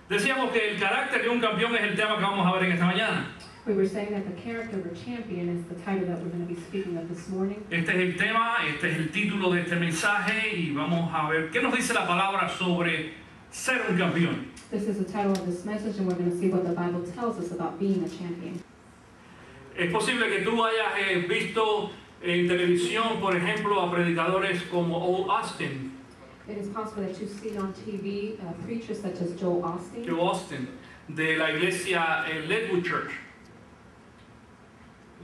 Decíamos que el carácter de un campeón es el tema que vamos a ver en esta mañana. We were saying that the character of a champion is the title that we're going to be speaking of this morning. Este es el tema, este es el título de este mensaje y vamos a ver qué nos dice la palabra sobre ser un campeón. This is the title of this message, and we're going to see what the Bible tells us about being a champion. Es posible que tú hayas visto en televisión, por ejemplo, a predicadores como Joel Austin. It is possible that you've seen on TV preachers such as Joel Austin. Joel Austin, de la iglesia Lakewood Church.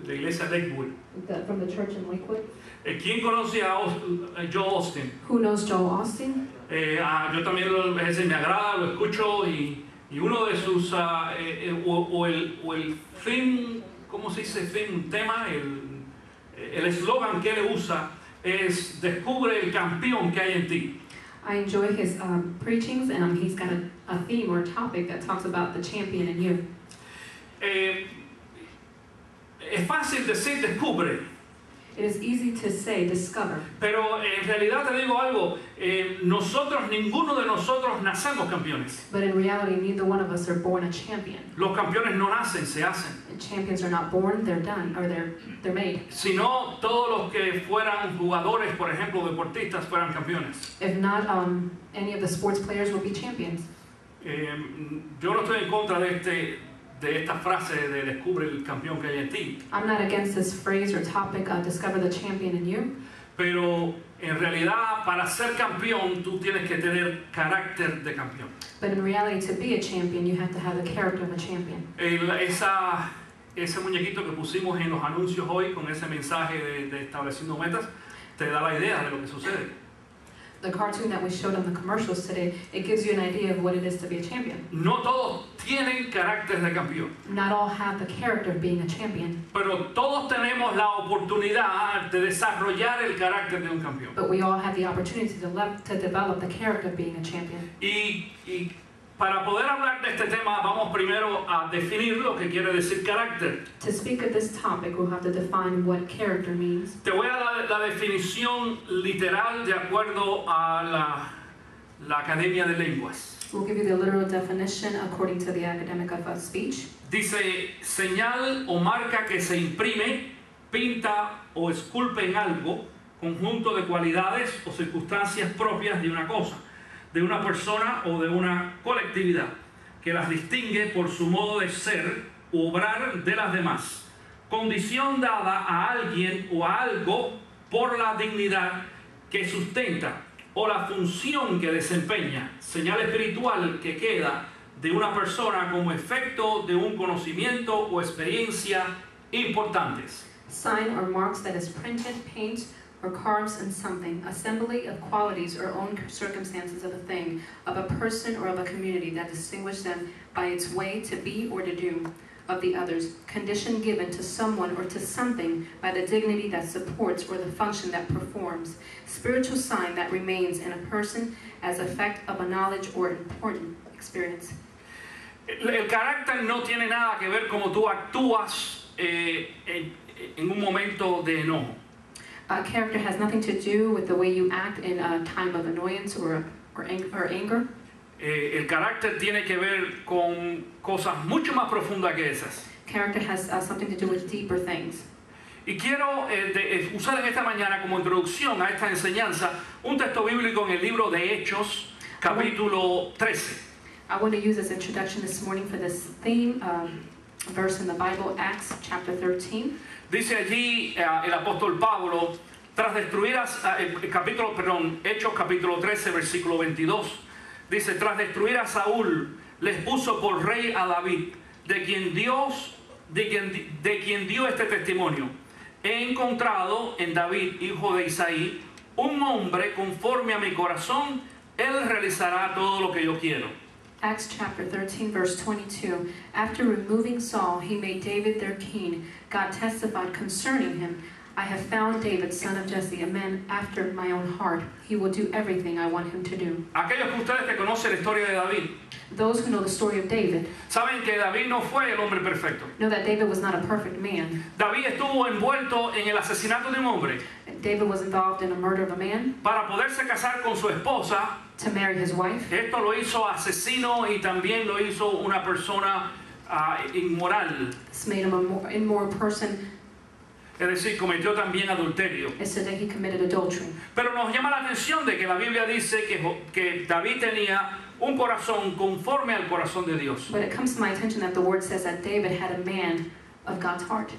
La iglesia Lakewood. From the church in Lakewood. ¿Quién conoce a Joel Austin? Who knows Joel Austin? Yo también a veces me agrada, lo escucho y uno de sus, o el theme, ¿cómo se dice theme? Un tema, el eslogan que él usa es descubre el campeón que hay en ti. I enjoy his preachings, and he's got a theme or a topic that talks about the champion in you. Es fácil decir descubre. It is easy to say discover. Pero en realidad te digo algo, ninguno de nosotros nacemos campeones. But in reality, neither one of us are born a champion. Los campeones no nacen, se hacen. And champions are not born, they're done, or they're made. Sino todos los que fueran jugadores, por ejemplo, deportistas, fueran campeones. If not, any of the sports players will be champions. Yo no estoy en contra de esta frase de descubre el campeón que hay en ti. I'm not against this phrase or topic, discover the champion in you. Pero en realidad, para ser campeón, tú tienes que tener carácter de campeón. But in reality, to be a champion, you have to have the character of a champion. Ese muñequito que pusimos en los anuncios hoy con ese mensaje de estableciendo metas, te da la idea de lo que sucede. The cartoon that we showed on the commercials today, it gives you an idea of what it is to be a champion. No todos tienen carácter de campeón. Not all have the character of being a champion. Pero todos tenemos la oportunidad de desarrollar el carácter de un campeón. But we all have the opportunity to develop the character of being a champion. Y para poder hablar de este tema, vamos primero a definir lo que quiere decir carácter. To speak of this topic, we'll have to define what character means. Te voy a dar la definición literal de acuerdo a la Academia de Lenguas. We'll give you the literal definition according to the Academic of Speech. Dice, señal o marca que se imprime, pinta o esculpe en algo, conjunto de cualidades o circunstancias propias de una cosa, de una persona o de una colectividad, que las distingue por su modo de ser u obrar de las demás, condición dada a alguien o a algo por la dignidad que sustenta o la función que desempeña, señal espiritual que queda de una persona como efecto de un conocimiento o experiencia importantes. Sign or marks that is printed, paint, or carves in something, assembly of qualities or own circumstances of a thing, of a person or of a community that distinguish them by its way to be or to do of the others, condition given to someone or to something by the dignity that supports or the function that performs, spiritual sign that remains in a person as effect of a knowledge or important experience. El carácter no tiene nada que ver como tú actúas en un momento de enojo. Character has nothing to do with the way you act in a time of annoyance or anger. El carácter tiene que ver con cosas mucho más profundas que esas. Character has something to do with deeper things. Y quiero usar en esta mañana como introducción a esta enseñanza un texto bíblico en el libro de Hechos, capítulo 13. I want to use as introduction this morning for this theme, verse in the Bible, Acts chapter 13. Dice allí el apóstol Pablo, tras destruir Hechos capítulo 13, versículo 22, dice, tras destruir a Saúl, les puso por rey a David, de quien dio este testimonio. He encontrado en David, hijo de Isaí, un hombre conforme a mi corazón, él realizará todo lo que yo quiero. Acts chapter 13, verse 22. After removing Saul, he made David their king. God testified concerning him, I have found David, son of Jesse, a man after my own heart. He will do everything I want him to do. Aquellos de ustedes que conocen la historia de David, Those who know the story of David saben que David no fue el hombre perfecto. know that David was not a perfect man. David estuvo envuelto en el asesinato de un hombre David was involved in the murder of a man para poderse casar con su esposa. to marry his wife. Esto lo hizo asesino y también lo hizo una persona inmoral. This made him an immoral person. Es decir, cometió también adulterio. It said that he committed adultery. Pero nos llama la atención de que la Biblia dice que David tenía un corazón conforme al corazón de Dios. But it comes to my attention that the word says that David had a man of God's heart.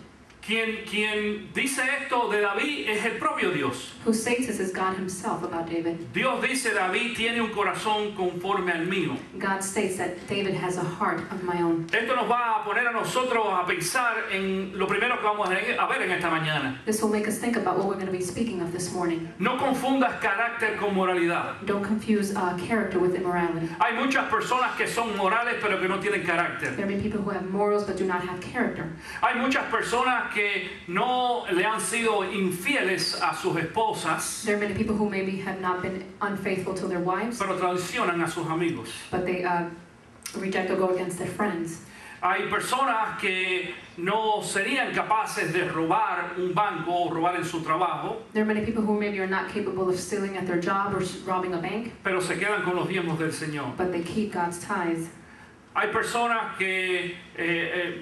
Quien dice esto de David es el propio Dios. Who states this is God himself about David. Dios dice, David tiene un corazón conforme al mío. God states that David has a heart of my own. Esto nos va a poner a nosotros a pensar en lo primero que vamos a ver en esta mañana. This will make us think about what we're going to be speaking of this morning. No confundas carácter con moralidad. Don't confuse character with immorality. Hay muchas personas que son morales pero que no tienen carácter. There are many people who have morals but do not have character. Hay muchas personas que no le han sido infieles a sus esposas, There are many people who maybe have not been unfaithful to their wives, pero traicionan a sus amigos. but they reject or go against their friends. Hay personas que no serían capaces de robar un banco o robar en su trabajo, There are many people who maybe are not capable of stealing at their job or robbing a bank, pero se quedan con los diezmos del Señor. but they keep God's tithes. Hay personas que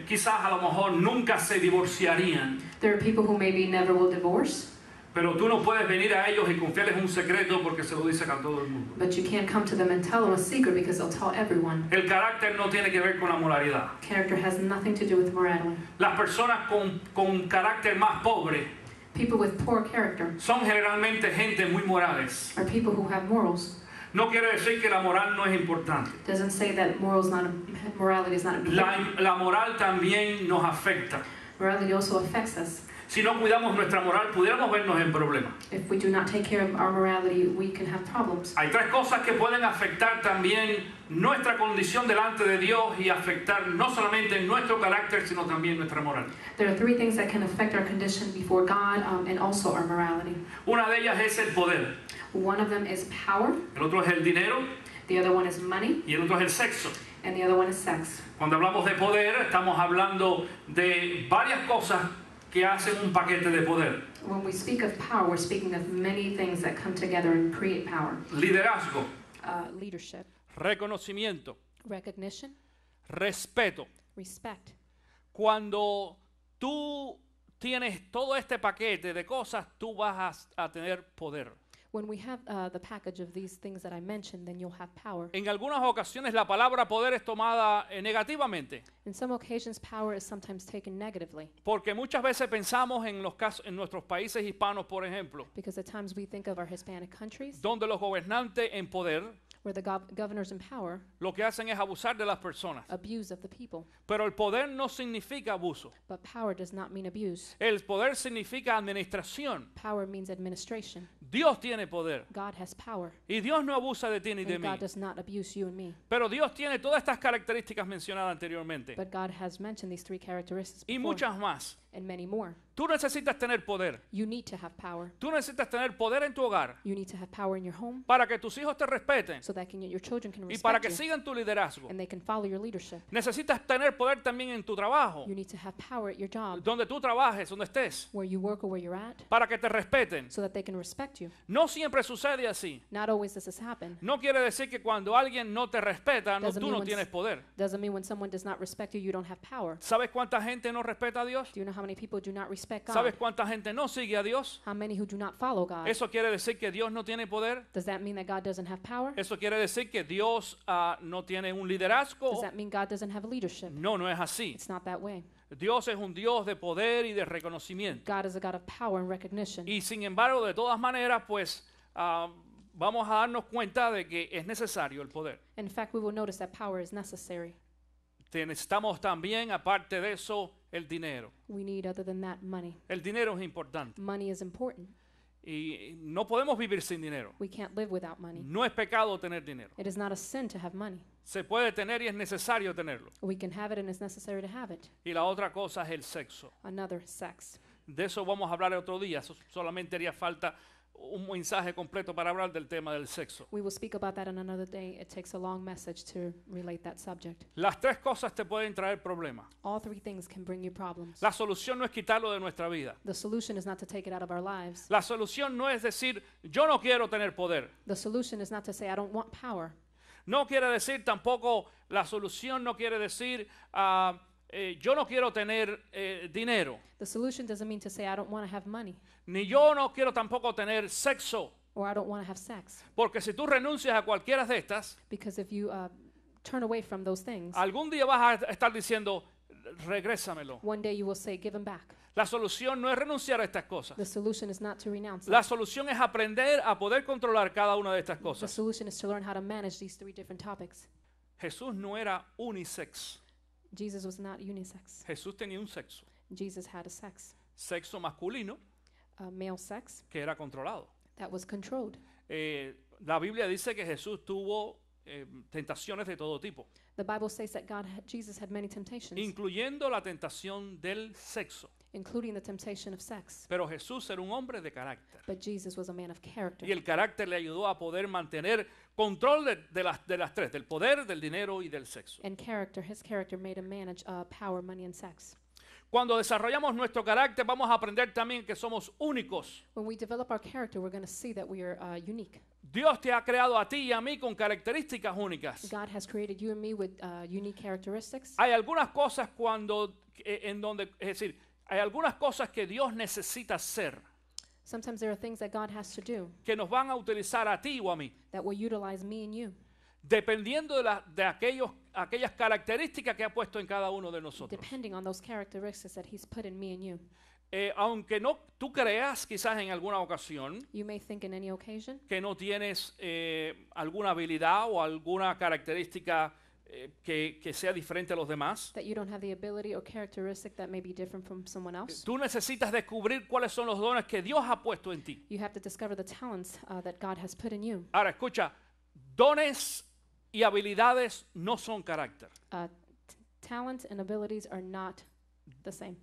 quizás a lo mejor nunca se divorciarían, There are people who maybe never will divorce, pero tú no puedes venir a ellos y confiarles un secreto porque se lo dicen a todo el mundo. but you can't come to them and tell them a secret because they'll tell everyone. El carácter no tiene que ver con la moralidad. Character has nothing to do with morality. Las personas con carácter más pobre People with poor character son generalmente gente muy morales. are people who have morals. No quiere decir que la moral no es importante. Doesn't say that morality is not important. La moral también nos afecta. Morality also affects us. Si no cuidamos nuestra moral, pudiéramos vernos en problemas. If we do not take care of our morality, we can have problems. Hay tres cosas que pueden afectar también nuestra condición delante de Dios y afectar no solamente nuestro carácter, sino también nuestra moral. There are three things that can affect our condition before God and also our morality. Una de ellas es el poder, One of them is power, el otro es el dinero the other one is money, y el otro es el sexo. and the other one is sex. Cuando hablamos de poder, estamos hablando de varias cosas que hacen un paquete de poder. When we speak of power, we're speaking of many things that come together and create power. Liderazgo, Leadership, reconocimiento, recognition, respeto. respect. Cuando tú tienes todo este paquete de cosas, tú vas a tener poder. When we have the package of these things that I mentioned, then you'll have power. En algunas ocasiones la palabra poder es tomada negativamente, In some occasions, power is sometimes taken negatively, porque muchas veces pensamos en nuestros países hispanos, por ejemplo, because at times we think of our Hispanic countries, donde los gobernantes en poder where the governors in power lo que hacen es abusar de las personas. abuse of the people. Pero el poder no significa abuso. But power does not mean abuse. El poder significa administración. Power means administration. Dios tiene poder. God has power, Y Dios no abusa de ti ni de and mí. God does not abuse you and me. Pero Dios tiene todas estas características mencionadas anteriormente. But God has mentioned these three characteristics Y before, muchas más. and many more. Tú necesitas tener poder. You need to have power. Tú necesitas tener poder en tu hogar You need to have power in your home para que tus hijos te respeten so that your children can y para respect que you sigan tu liderazgo. and they can follow your leadership. Necesitas tener poder también en tu trabajo, You need to have power at your job, donde tú trabajes, donde estés, where you work or where you're at, para que te respeten. so that they can respect you. No siempre sucede así. Not always does this happen. No quiere decir que cuando alguien no te respeta, Doesn't tú mean no when tienes poder. Doesn't mean when someone does not respect you, you don't have power. ¿Sabes cuánta gente no respeta a Dios? Do you know how many people do not respect God? ¿Sabes cuánta gente no sigue a Dios? How many who do not follow God? ¿Eso quiere decir que Dios no tiene poder? Does that mean that God doesn't have power? ¿Eso quiere decir que Dios no tiene un liderazgo? Does that mean God doesn't have leadership? No, no es así. It's not that way. Dios es un Dios de poder y de reconocimiento. God is a God of power and recognition. Y sin embargo, de todas maneras, pues vamos a darnos cuenta de que es necesario el poder. In fact, we will notice that power is necessary. Necesitamos también, aparte de eso, el dinero. We need, other than that, money. El dinero es importante. Money is important. Y no podemos vivir sin dinero. We can't live without money. No es pecado tener dinero. It is not a sin to have money. Se puede tener y es necesario tenerlo. We can have it and it's necessary to have it. Y la otra cosa es el sexo. Another, sex. De eso vamos a hablar otro día. Eso solamente haría falta un mensaje completo para hablar del tema del sexo. We will speak about that on another day. It takes a long message to relate that subject. Las tres cosas te pueden traer problemas. All three things can bring you problems. La solución no es quitarlo de nuestra vida. The solution is not to take it out of our lives. La solución no es decir, yo no quiero tener poder. The solution is not to say, I don't want power. No quiere decir tampoco, la solución no quiere decir, yo no quiero tener dinero. The solution doesn't mean to say, I don't want to have money, Ni yo no quiero tampoco tener sexo. or I don't want to have sex. Porque si tú renuncias a cualquiera de estas, Because if you turn away from those things, algún día vas a estar diciendo, regrésamelo. one day you will say, give them back. La solución no es renunciar a estas cosas. The solution is not to renounce La them. solución es aprender a poder controlar cada una de estas The cosas. solution is to learn how to manage these three different topics. Jesús no era unisex. Jesus was not unisex. Jesús tenía un sexo. Jesus had a sex, Sexo masculino male sex, que era controlado. that was controlled. La Biblia dice que Jesús tuvo tentaciones de todo tipo, The Bible says that Jesus had many temptations, incluyendo la tentación del sexo. including the temptation of sex. Pero Jesús era un hombre de carácter. But Jesus was a man of character. Y el carácter le ayudó a poder mantener control de las tres, del poder, del dinero y del sexo. And his character made him manage power, money, and sex. Cuando desarrollamos nuestro carácter, vamos a aprender también que somos únicos. When we develop our character, we're going to see that we are unique. Dios te ha creado a ti y a mí con características únicas. God has created you and me with unique characteristics. Hay algunas cosas es decir, hay algunas cosas que Dios necesita hacer Sometimes there are things that God has to do que nos van a utilizar a ti o a mí, that will utilize me and you, dependiendo de aquellas características que ha puesto en cada uno de nosotros. depending on those characteristics that He's put in me and you. Aunque no tú creas quizás en alguna ocasión You may think in any occasion que no tienes alguna habilidad o alguna característica que sea diferente a los demás, that you don't have the ability or characteristic that may be different from someone else. tú necesitas descubrir cuáles son los dones que Dios ha puesto en ti. You have to discover the talents that God has put in you. Ahora escucha, dones y habilidades no son carácter, Talent and abilities are not the same,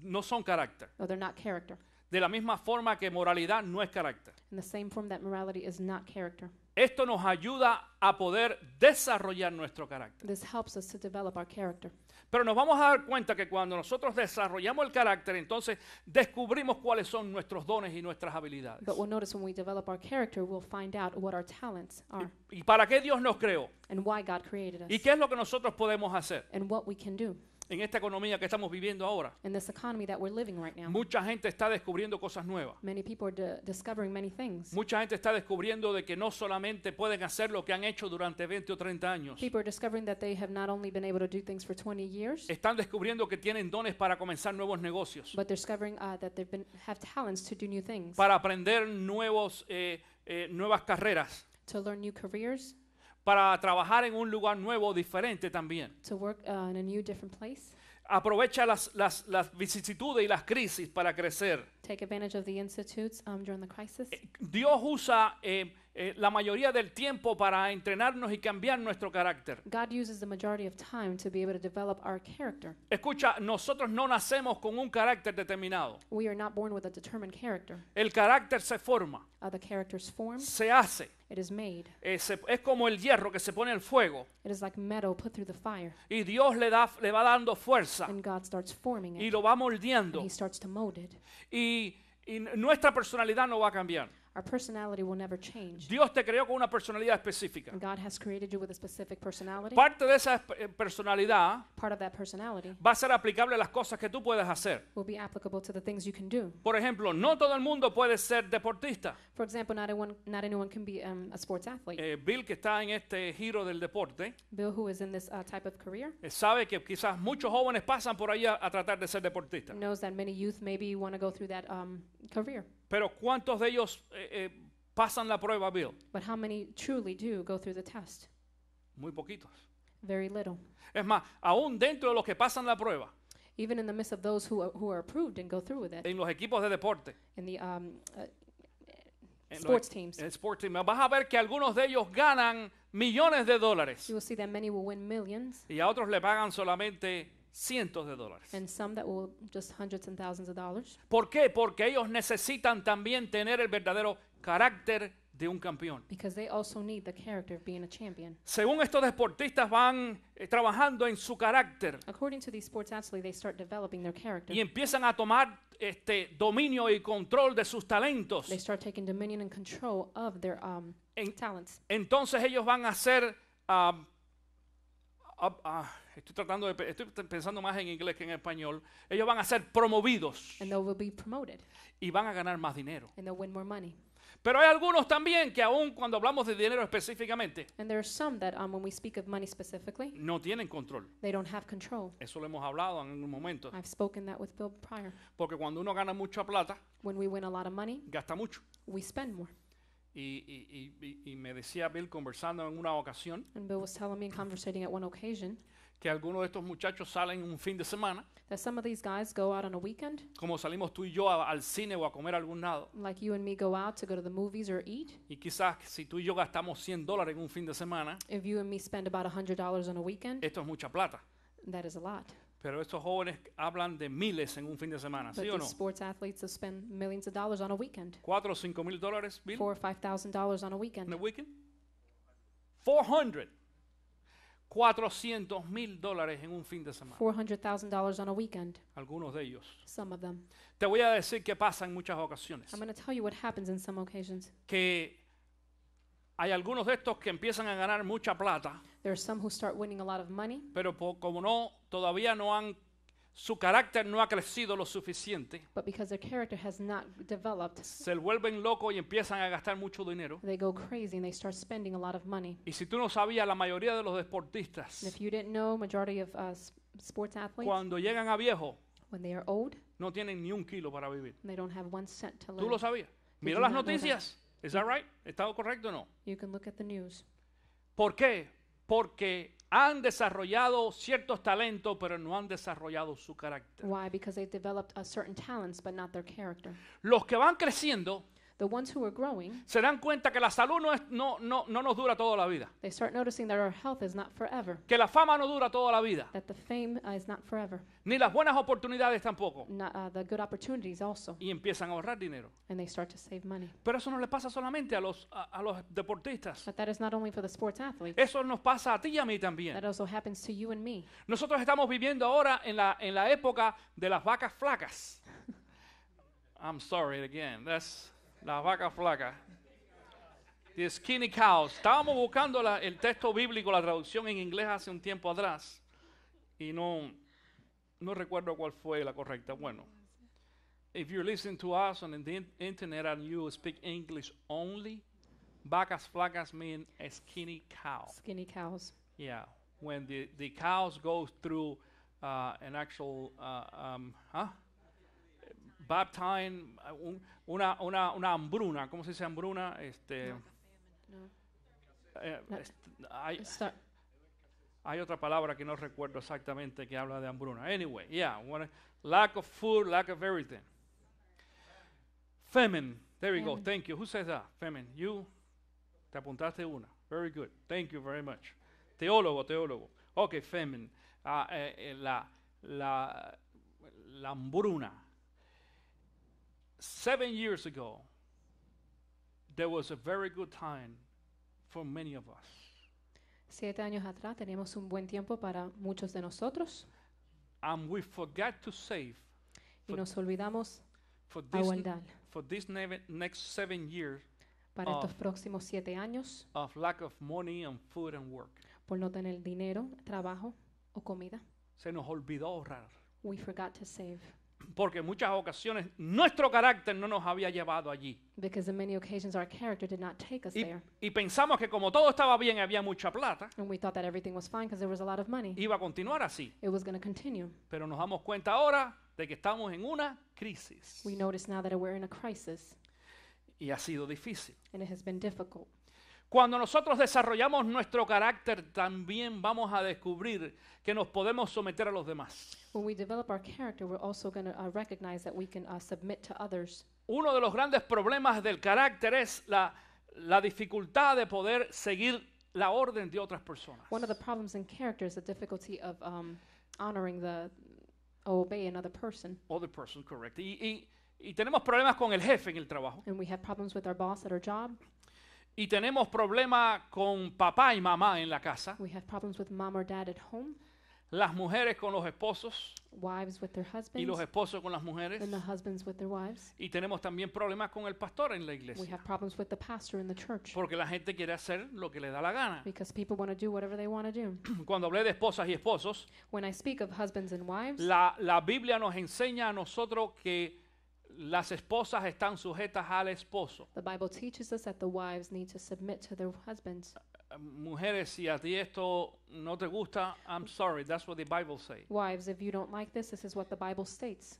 no son carácter. or they're not character. De la misma forma que moralidad no es carácter. In the same form that morality is not character. Esto nos ayuda a poder desarrollar nuestro carácter. This helps us to develop our character. Pero nos vamos a dar cuenta que cuando nosotros desarrollamos el carácter, entonces descubrimos cuáles son nuestros dones y nuestras habilidades. But we'll notice when we develop our character, we'll find out what our talents are ¿Y para qué Dios nos creó? and why God created ¿Y us qué es lo que nosotros podemos hacer and what we can do en esta economía que estamos viviendo ahora? in this economy that we're living right now. Mucha gente está descubriendo cosas nuevas. Many people are discovering many things. Mucha gente está descubriendo de que no solamente pueden hacer lo que han hecho durante 20 o 30 años. People are discovering that they have not only been able to do things for 20 years, Están descubriendo que tienen dones para comenzar nuevos negocios, but they're discovering that have talents to do new things, para aprender nuevas carreras, to learn new careers, para trabajar en un lugar nuevo, diferente también. to work in a new, different place. Aprovecha las vicisitudes y las crisis para crecer. Take advantage of the institutes during the crisis. Dios usa la mayoría del tiempo para entrenarnos y cambiar nuestro carácter. God uses the majority of time to be able to develop our character. Escucha, nosotros no nacemos con un carácter determinado. We are not born with a determined character. El carácter se forma, The character's form, se hace. it is made. Es como el hierro que se pone al fuego It is like metal put through the fire, y Dios le va dando fuerza and God starts forming y it, lo va and moldeando He starts to mold it. y nuestra personalidad no va a cambiar. Our personality will never change. Dios te creó con una personalidad específica. And God has created you with a specific personality. Parte de esa personalidad Part of that personality va a ser aplicable a las cosas que tú puedes hacer. will be applicable to the things you can do. Por ejemplo, no todo el mundo puede ser deportista. For example, not anyone can be a sports athlete. Bill, que está en este giro del deporte, Bill, who is in this type of career, sabe que quizás muchos jóvenes pasan por ahí a tratar de ser deportistas. knows that many youth maybe want to go through that career. Pero ¿cuántos de ellos pasan la prueba, Bill? But how many truly do go through the test? Muy poquitos. Very little. Es más, aún dentro de los que pasan la prueba, Even in the midst of those who are approved and go through with it, en los equipos de deporte, in the en sports teams, en sport team, vas a ver que algunos de ellos ganan millones de dólares you will see that many will win millions, y a otros le pagan solamente cientos de dólares. and some that will just hundreds and thousands of dollars. ¿Por qué? Porque ellos necesitan también tener el verdadero carácter de un campeón. Because they also need the character of being a champion. Según estos deportistas van trabajando en su carácter According to these sports athletes, they start developing their character. y empiezan a tomar dominio y control de sus talentos. They start taking dominion and control of their En- talents. Entonces ellos van a ser, estoy pensando más en inglés que en español, ellos van a ser promovidos And they will be promoted. y van a ganar más dinero. And they'll win more money. Pero hay algunos también que aún cuando hablamos de dinero específicamente, And there are some that when we speak of money specifically, no tienen control. they don't have control. Eso lo hemos hablado en un momento. I've spoken that with Bill prior. Porque cuando uno gana mucha plata, When we win a lot of money, gasta mucho. we spend more. Y me decía Bill conversando en una ocasión And Bill was telling me in conversating at one occasion que algunos de estos muchachos salen un fin de semana, that some of these guys go out on a weekend, como salimos tú y yo al cine o a comer a algún lado. like you and me go out to go to the movies or eat. Y quizás si tú y yo gastamos $100 en un fin de semana, If you and me spend about $100 on a weekend, esto es mucha plata. that is a lot. Pero estos jóvenes hablan de miles en un fin de semana, But ¿sí o these no? sports athletes will spend millions of dollars on a weekend, $4,000 o $5,000, Bill, $4,000 or $5,000 on a en weekend. el weekend. 400,000 en un fin de semana. $400,000 on a weekend. Algunos de ellos. Some of them. Te voy a decir qué pasa en muchas ocasiones. I'm going to tell you what happens in some occasions. Que hay algunos de estos que empiezan a ganar mucha plata, There are some who start winning a lot of money, pero como todavía no han, su carácter no ha crecido lo suficiente, but because their character has not developed, se vuelven locos y empiezan a gastar mucho dinero. they go crazy and they start spending a lot of money. Y si tú no sabías, la mayoría de los And deportistas, if you didn't know, majority of sports athletes, cuando llegan a viejo, when they are old, no tienen ni un kilo para vivir. they don't have 1 cent to ¿Tú lo live. sabías? Mira you las not know noticias. ¿Es that right? ¿Está correcto o no? You can look at the news. ¿Por qué? Porque han desarrollado ciertos talentos, pero no han desarrollado su carácter. Why? Because they've developed certain talents, but not their character. Los que van creciendo The ones who are growing, se dan cuenta que la salud no nos dura toda la vida, they start noticing that our health is not forever, que la fama no dura toda la vida, that the fame is not forever, ni las buenas oportunidades tampoco, not, the good opportunities also, y empiezan a ahorrar dinero. and they start to save money. Pero eso no le pasa solamente a los deportistas. But that is not only for the sports athletes. Eso nos pasa a ti y a mí también. That also happens to you and me. Nosotros estamos viviendo ahora en la época de las vacas flacas. I'm sorry again. That's las vacas flacas. The skinny cows. Estábamos buscando el texto bíblico, la traducción en inglés hace un tiempo atrás y no recuerdo cuál fue la correcta. Bueno, if you're listening to us on the internet and you speak English only, vacas flacas mean a skinny cow. Skinny cows. Yeah, when the cows go through an actual baptime, una hambruna. ¿Cómo se dice hambruna? No. Hay otra palabra que no recuerdo exactamente que habla de hambruna. Anyway, yeah, lack of food, lack of everything. Famine. There we go. Thank you. Who says that? Famine. You. Te apuntaste una. Very good. Thank you very much. Teólogo. Okay, famine. La hambruna. 7 years ago, there was a very good time for many of us. 7 años atrás teníamos un buen tiempo para muchos de nosotros And we forgot to save y nos olvidamos for aguardar this next 7 years para estos próximos 7 años of lack of money and food and work. por no tener dinero, trabajo o comida. Se nos olvidó ahorrar. We forgot to save Porque en muchas ocasiones nuestro carácter no nos había llevado allí. because in many occasions our character did not take us there. Y pensamos que como todo estaba bien y había mucha plata, And we thought that everything was fine because there was a lot of money. iba a continuar así. It was going to continue. Pero nos damos cuenta ahora de que estamos en una crisis. We notice now that we're in a crisis Y ha sido difícil. and it has been difficult. Cuando nosotros desarrollamos nuestro carácter, también vamos a descubrir que nos podemos someter a los demás. When we develop our character, we're also going to recognize that we can submit to others. Uno de los grandes problemas del carácter es la dificultad de poder seguir la orden de otras personas. One of the problems in character is the difficulty of dishonoring obey another person. Other person, correct. Y tenemos problemas con el jefe en el trabajo. And we have problems with our boss at our job. Y tenemos problemas con papá y mamá en la casa. We have problems with mom or dad at home. Las mujeres con los esposos Wives with their y los husbands. esposos con las mujeres. And the husbands with their wives. Y tenemos también problemas con el pastor en la We iglesia. have problems with the pastor in the church. Porque la gente quiere hacer lo que le da la gana. Because people want to do whatever they want to do. Cuando hablé de esposas y esposos, When I speak of husbands and wives, la Biblia nos enseña a nosotros que las esposas están sujetas al esposo. the Bible teaches us that the wives need to submit to their husbands. Mujeres, si a ti esto no te gusta, I'm sorry, that's what the Bible says. Wives, if you don't like this is what the Bible states.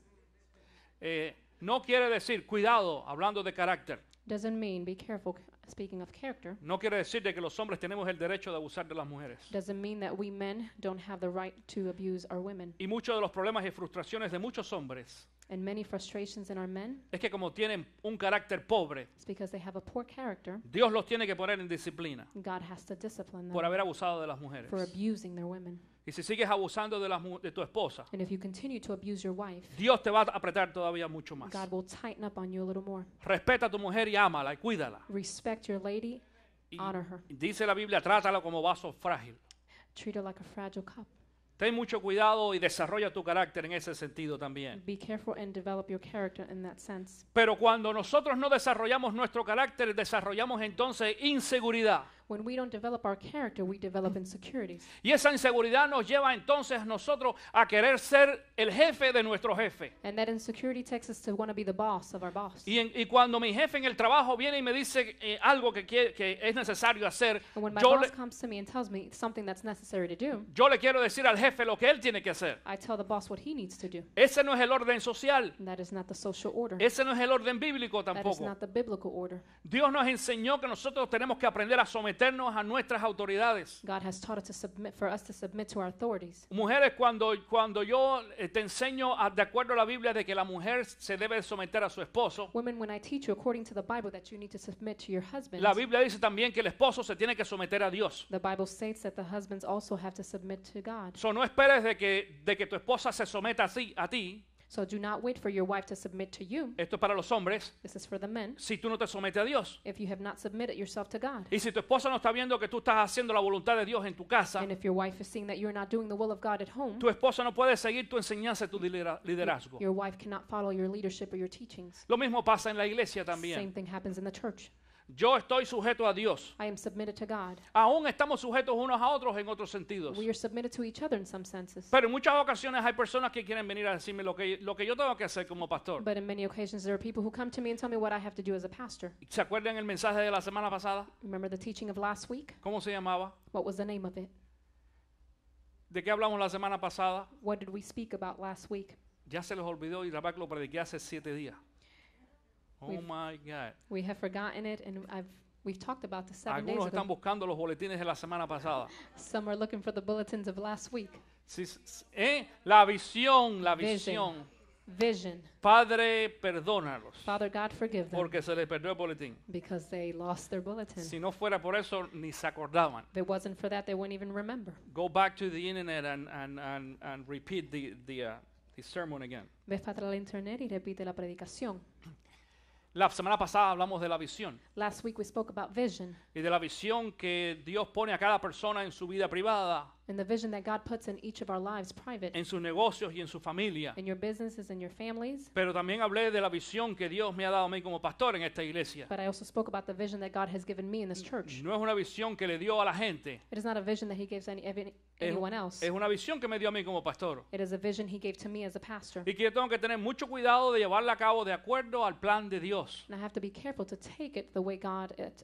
No quiere decir, cuidado, hablando de carácter, Doesn't mean, be careful, speaking of character, no quiere decir de que los hombres tenemos el derecho de abusar de las mujeres. doesn't mean that we men don't have the right to abuse our women. Y muchos de los problemas y frustraciones de muchos hombres And many frustrations in our men es que como tienen un carácter pobre, is because they have a poor character. Dios los tiene que poner en disciplina God has to discipline por them haber abusado de las mujeres. for abusing their women. Y si sigues abusando de tu esposa, And if you continue to abuse your wife, Dios te va a apretar todavía mucho más. God will tighten up on you a little more. Respeta a tu mujer y ámala y cuídala. Respect your lady, Y honor her. dice la Biblia, trátala como vaso frágil. Treat her like a fragile cup. Ten mucho cuidado y desarrolla tu carácter en ese sentido también. Be careful and develop your character in that sense. Pero cuando nosotros no desarrollamos nuestro carácter, desarrollamos entonces inseguridad. When we don't develop our character, we develop insecurities. Y esa inseguridad nos lleva entonces a nosotros a querer ser el jefe de nuestro jefe. And that insecurity takes us to want to be the boss of our boss. Y cuando mi jefe en el trabajo viene y me dice algo que es necesario hacer, And when my yo boss le, comes to me and tells me something that's necessary to do, yo le quiero decir al jefe lo que él tiene que hacer. I tell the boss what he needs to do. Ese no es el orden social. And that is not the social order. Ese no es el orden bíblico That is tampoco. not the biblical order. Dios nos enseñó que nosotros tenemos que aprender a someternos a nuestras autoridades. God has taught us to submit, for us to submit to our authorities. Mujeres, cuando yo te enseño de acuerdo a la Biblia de que la mujer se debe someter a su esposo, Women, when I teach you according to the Bible that you need to submit to your husbands, la Biblia dice también que el esposo se tiene que someter a Dios. the Bible states that the husbands also have to submit to God. So, no esperes de que tu esposa se someta a ti. So do not wait for your wife to submit to you. Esto es para los hombres. This is for the men. Si tú no te sometes a Dios. If you have not submitted yourself to God. Y si tu esposa no está viendo que tú estás haciendo la voluntad de Dios en tu casa, And if your wife is seeing that you're not doing the will of God at home, tu esposa no puede seguir tu enseñanza y tu liderazgo. your wife cannot follow your leadership or your teachings. Lo mismo pasa en la iglesia Same también. thing happens in the church. Yo estoy sujeto a Dios. I am submitted to God. Aún estamos sujetos unos a otros en otros sentidos. We are submitted to each other in some senses. Pero en muchas ocasiones hay personas que quieren venir a decirme lo que yo tengo que hacer como pastor. But in many occasions there are people who come to me and tell me what I have to do as a pastor. ¿Se acuerdan el mensaje de la semana pasada? Remember the teaching of last week? ¿Cómo se llamaba? What was the name of it? ¿De qué hablamos la semana pasada? What did we speak about last week? Ya se les olvidó y la verdad que lo prediqué hace 7 días. Oh my God. We have forgotten it, and we've talked about this 7 days Algunos están ago. buscando los boletines de la semana pasada. Some are looking for the bulletins of last week. Sí, la visión. Vision. Padre, perdónalos, Father God, forgive them porque se les perdió el boletín. because they lost their bulletin. Si no fuera por eso, ni se acordaban. If it wasn't for that, they wouldn't even remember. Go back to the internet and repeat the sermon again. Ve para la internet y repite la predicación. La semana pasada hablamos de la visión Last week we spoke about vision y de la visión que Dios pone a cada persona en su vida privada, and the vision that God puts in each of our lives private, en sus negocios y en su familia. in your businesses and your families. Pero también hablé de la visión que Dios me ha dado a mí como pastor en esta iglesia. But I also spoke about the vision that God has given me in this church. No es una visión que le dio a la gente, It is not a vision that He gives anyone else. es una visión que me dio a mí como pastor. It is a vision He gave to me as a pastor. Y que yo tengo que tener mucho cuidado de llevarla a cabo de acuerdo al plan de Dios. And I have to be careful to take it the way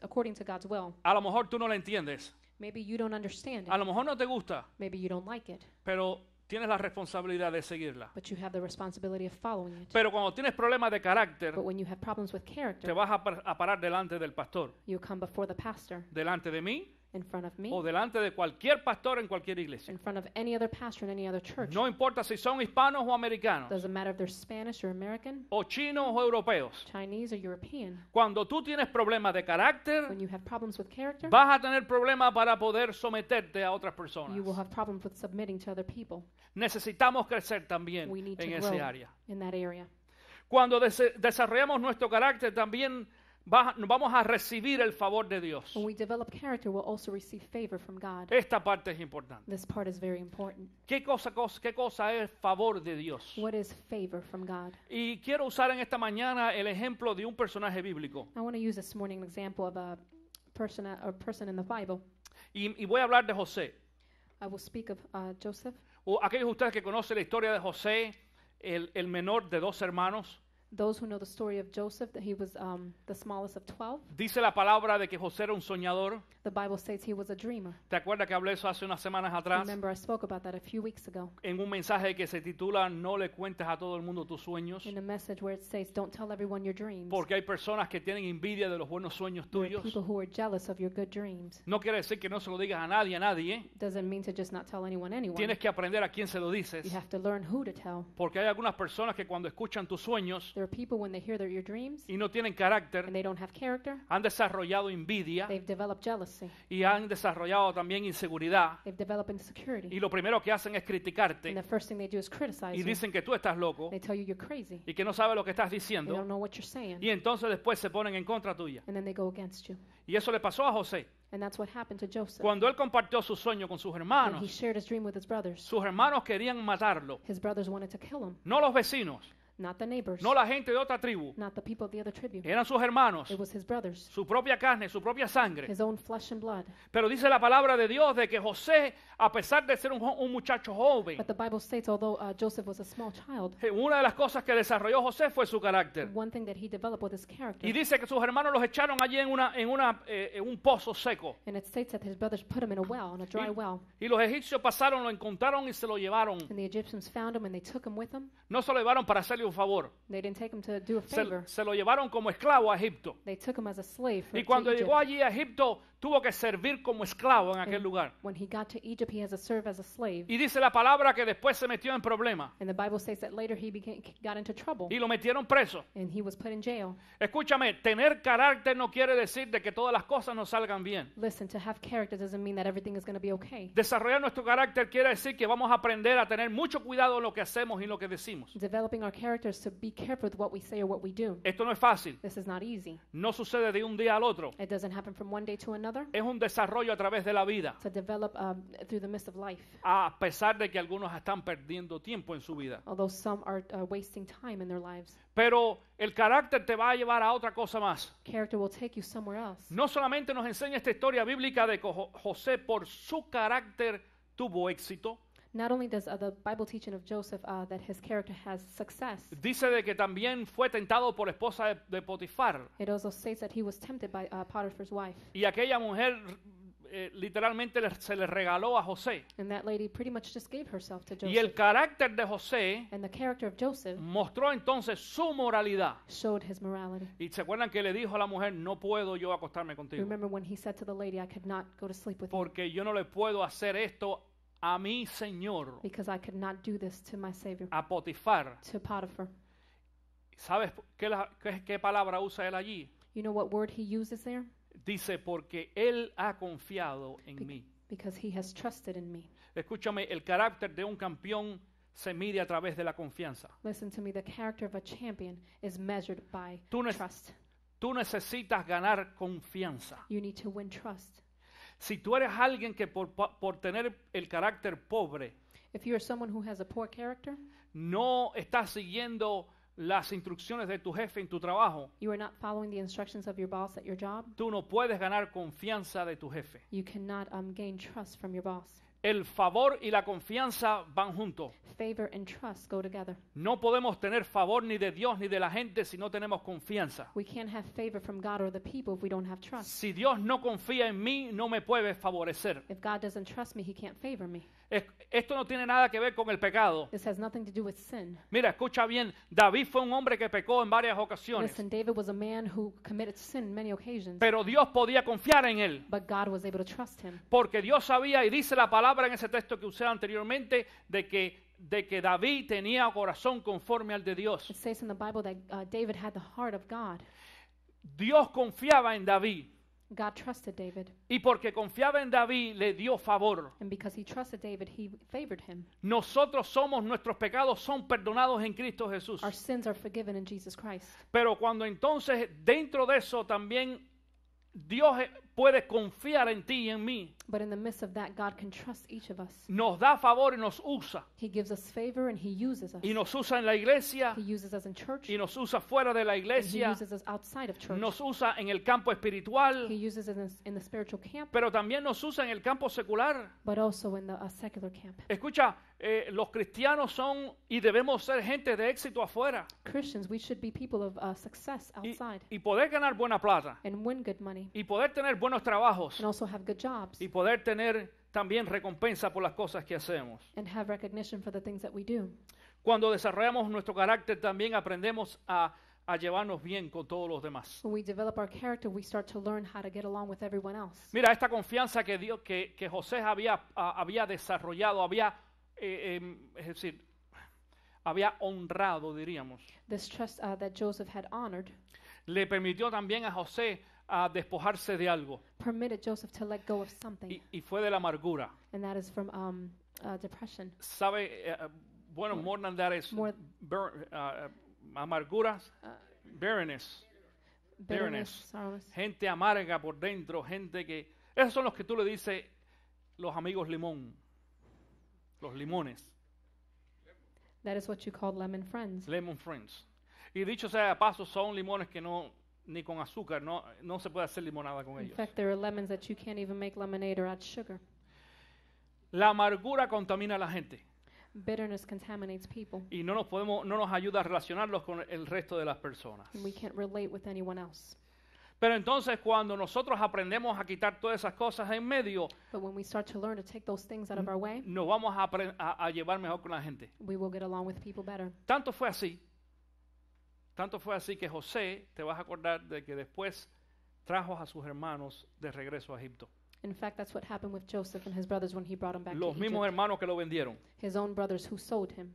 according to God's will. A lo mejor tú no la entiendes, Maybe you don't understand a it. lo mejor no te gusta, Maybe you don't like it. pero tienes la responsabilidad de seguirla. But you have the responsibility of following it. Pero cuando tienes problemas de carácter, But when you have problems with te character, vas a parar delante del pastor, you come before the pastor. delante de mí in front of me, o delante de cualquier pastor en cualquier iglesia. in front of any other pastor in any other church. No importa si son hispanos o americanos, Doesn't matter if they're Spanish or American, o chinos o europeos. Chinese or European. Cuando tú tienes problemas de carácter, When you have problems with character, vas a tener problemas para poder someterte a otras personas. you will have problems with submitting to other people. Necesitamos crecer también We need en to ese grow área. in that area. Cuando desarrollamos nuestro carácter, también vamos a recibir el favor de Dios. When we develop character, we'll also receive favor from God. Esta parte es importante. This part is very important. ¿Qué cosa es favor de Dios? What is favor from God? Y quiero usar en esta mañana el ejemplo de un personaje bíblico. I want to use this morning an example of a person in the Bible. Y voy a hablar de José. I will speak of Joseph. O aquellos de ustedes que conocen la historia de José, el menor de 2 hermanos. Those who know the story of Joseph, that he was the smallest of 12. Dice la palabra de que José era un soñador. The Bible states he was a dreamer. ¿Te acuerdas que hablé eso hace unas semanas atrás? Remember, I spoke about that a few weeks ago En un mensaje que se titula No le cuentes a todo el mundo tus sueños. in a message where it says, "Don't tell everyone your dreams." Porque hay personas que tienen envidia de los buenos sueños There are tuyos. people who are jealous of your good dreams. No quiere decir que no se lo digas a nadie. Doesn't mean to just not tell anyone. Tienes que aprender a quién se lo dices. You have to learn who to tell. Porque hay algunas personas que cuando escuchan tus sueños There are people when they hear your dreams y no tienen and carácter, they don't have character, han desarrollado envidia they've developed jealousy. y han desarrollado también inseguridad. They've developed insecurity. Y lo primero que hacen es And criticarte the first thing they do is criticize y you. dicen que tú estás loco They tell you you're crazy. y que no sabes lo que estás They diciendo. don't know what you're saying. Y entonces después se ponen en contra tuya. And then they go against you. Y eso le pasó a José. And that's what happened to Joseph. Cuando él compartió su sueño con sus When he hermanos, shared his dream with his brothers, sus hermanos querían matarlo. his brothers wanted to kill him. No los vecinos, Not the neighbors, no la gente de otra tribu. not the people of the other tribe. Eran sus hermanos, It was his brothers, su propia carne, su propia sangre. his own flesh and blood. Pero dice la palabra de Dios de que José, a pesar de ser un muchacho joven, But the Bible states, although Joseph was a small child, una de las cosas que desarrolló José fue su carácter. one thing that he developed was his character. Y dice que sus hermanos los echaron allí en un pozo seco. And it states that his brothers put him in a well, in a dry well. Y los egipcios pasaron, lo encontraron y se lo llevaron. And the Egyptians found him and they took him with them. No se lo llevaron para hacerle un favor. They didn't take him to do a favor. Se lo llevaron como esclavo a Egipto. They took him as a slave Y to cuando Egypt. llegó allí a Egipto, tuvo que servir como esclavo en aquel And lugar. when he got to Egypt, he had to serve as a slave. Y dice la palabra que después se metió en problemas. And the Bible states that later he got into trouble Y lo metieron preso. and he was put in jail. Escúchame, tener carácter no quiere decir de que todas las cosas nos salgan bien. Listen, to have character doesn't mean that everything is going to be okay. Desarrollar nuestro carácter quiere decir que vamos a aprender a tener mucho cuidado en lo que hacemos y en lo que decimos. Developing our character is to be careful with what we say or what we do. Esto no es fácil. This is not easy. No sucede de un día al otro. It doesn't happen from one day to another. Es un desarrollo a través de la vida. To develop through the midst of life. A pesar de que algunos están perdiendo tiempo en su vida. Although some are wasting time in their lives. Pero el carácter te va a llevar a otra cosa más. Character will take you somewhere else. No solamente nos enseña esta historia bíblica de que José por su carácter tuvo éxito. Not only does the Bible teaching of Joseph that his character has success, Dice de que también fue tentado por la esposa de Potifar. it also states that he was tempted by Potiphar's wife. Y aquella mujer literalmente se le regaló a José. And that lady pretty much just gave herself to Y el Joseph. carácter de José And the character of Joseph mostró entonces su moralidad. showed his morality. Y se acuerdan que le dijo a la mujer, no puedo yo acostarme contigo. Remember when he said to the lady, I could not go to sleep with you Porque yo no le puedo hacer esto a mi Señor, because I could not do this to my Savior, a Potifar. to Potiphar. ¿Sabes qué palabra usa él allí? You know what word he uses there? Dice, porque él ha confiado en mí. Because he has trusted in me. Escúchame, el carácter de un campeón se mide a través de la confianza. Listen to me, the character of a champion is measured by Tú trust. Tú necesitas ganar confianza. You need to win trust. Si tú eres alguien que por tener el carácter pobre, If you are someone who has a poor character, no estás siguiendo las instrucciones de tu jefe en tu trabajo, you are not following the instructions of your boss at your job, tú no puedes ganar confianza de tu jefe. you cannot gain trust from your boss. El favor y la confianza van juntos. Favor and trust go together. No podemos tener favor ni de Dios ni de la gente si no tenemos confianza. We can't have favor from God or the people if we don't have trust. Si Dios no confía en mí, no me puede favorecer. If God doesn't trust me, He can't favor me. Esto no tiene nada que ver con el pecado. This has nothing to do with sin. Mira, escucha bien, David fue un hombre que pecó en varias ocasiones, Listen, David was a man who committed sin in many occasions, pero Dios podía confiar en él, but God was able to trust him. porque Dios sabía, y dice la palabra en ese texto que usé anteriormente, de que David tenía corazón conforme al de Dios. It says in the Bible that David had the heart of God. Dios confiaba en David, God trusted David, y porque confiaba en David, le dio favor. and because he trusted David, he favored him. Nuestros pecados son perdonados en Cristo Jesús. Our sins are forgiven in Jesus Christ. Pero cuando entonces dentro de eso también Dios puede confiar en ti y en mí, But in the midst of that, God can trust each of us. nos da favor y nos usa. He gives us favor and He uses us. Y nos usa en la iglesia, He uses us in church, y nos usa fuera de la and He iglesia, uses us outside of church. nos usa en el campo espiritual, He uses us in the spiritual camp, pero también nos usa en el campo secular. but also in the secular camp. Escucha, los cristianos son y debemos ser gente de éxito afuera Christians, we should be people of success y, outside y poder ganar buena plata and win good money y poder tener buenos trabajos and also have good jobs y poder tener también recompensa por las cosas que hacemos. and have recognition for the things that we do. Cuando desarrollamos nuestro carácter también aprendemos a llevarnos bien con todos los demás. When we develop our character, we start to learn how to get along with everyone else. Mira, esta confianza que José había desarrollado, es decir, había honrado, diríamos, This trust that Joseph had honored le permitió también a José a despojarse de algo, permitted Joseph to let go of something, y fue de la amargura. and that is from depression. ¿Sabe? Bueno, more than that is More- amarguras, barrenness. Bitterness, sorrows. Gente amarga por dentro, gente que... Esos son los que tú le dices los amigos limón, los limones, That is what you call lemon friends. lemon friends. Y dicho sea de paso, son limones que no, ni con azúcar, no se puede hacer limonada con In ellos. fact, there are lemons that you can't even make lemonade or add sugar. La amargura contamina a la gente Bitterness contaminates people, y no nos ayuda a relacionarlos con el resto de las personas. and we can't relate with anyone else. Pero entonces cuando nosotros aprendemos a quitar todas esas cosas en medio, But when we start to learn to take those things out of our way, nos vamos a llevar mejor con la gente. we will get along with people better. Tanto fue así que José, te vas a acordar de que después trajo a sus hermanos de regreso a Egipto. In fact, that's what happened with Joseph and his brothers when he brought them back Los to mismos Egypt. hermanos que lo vendieron. His own brothers who sold him.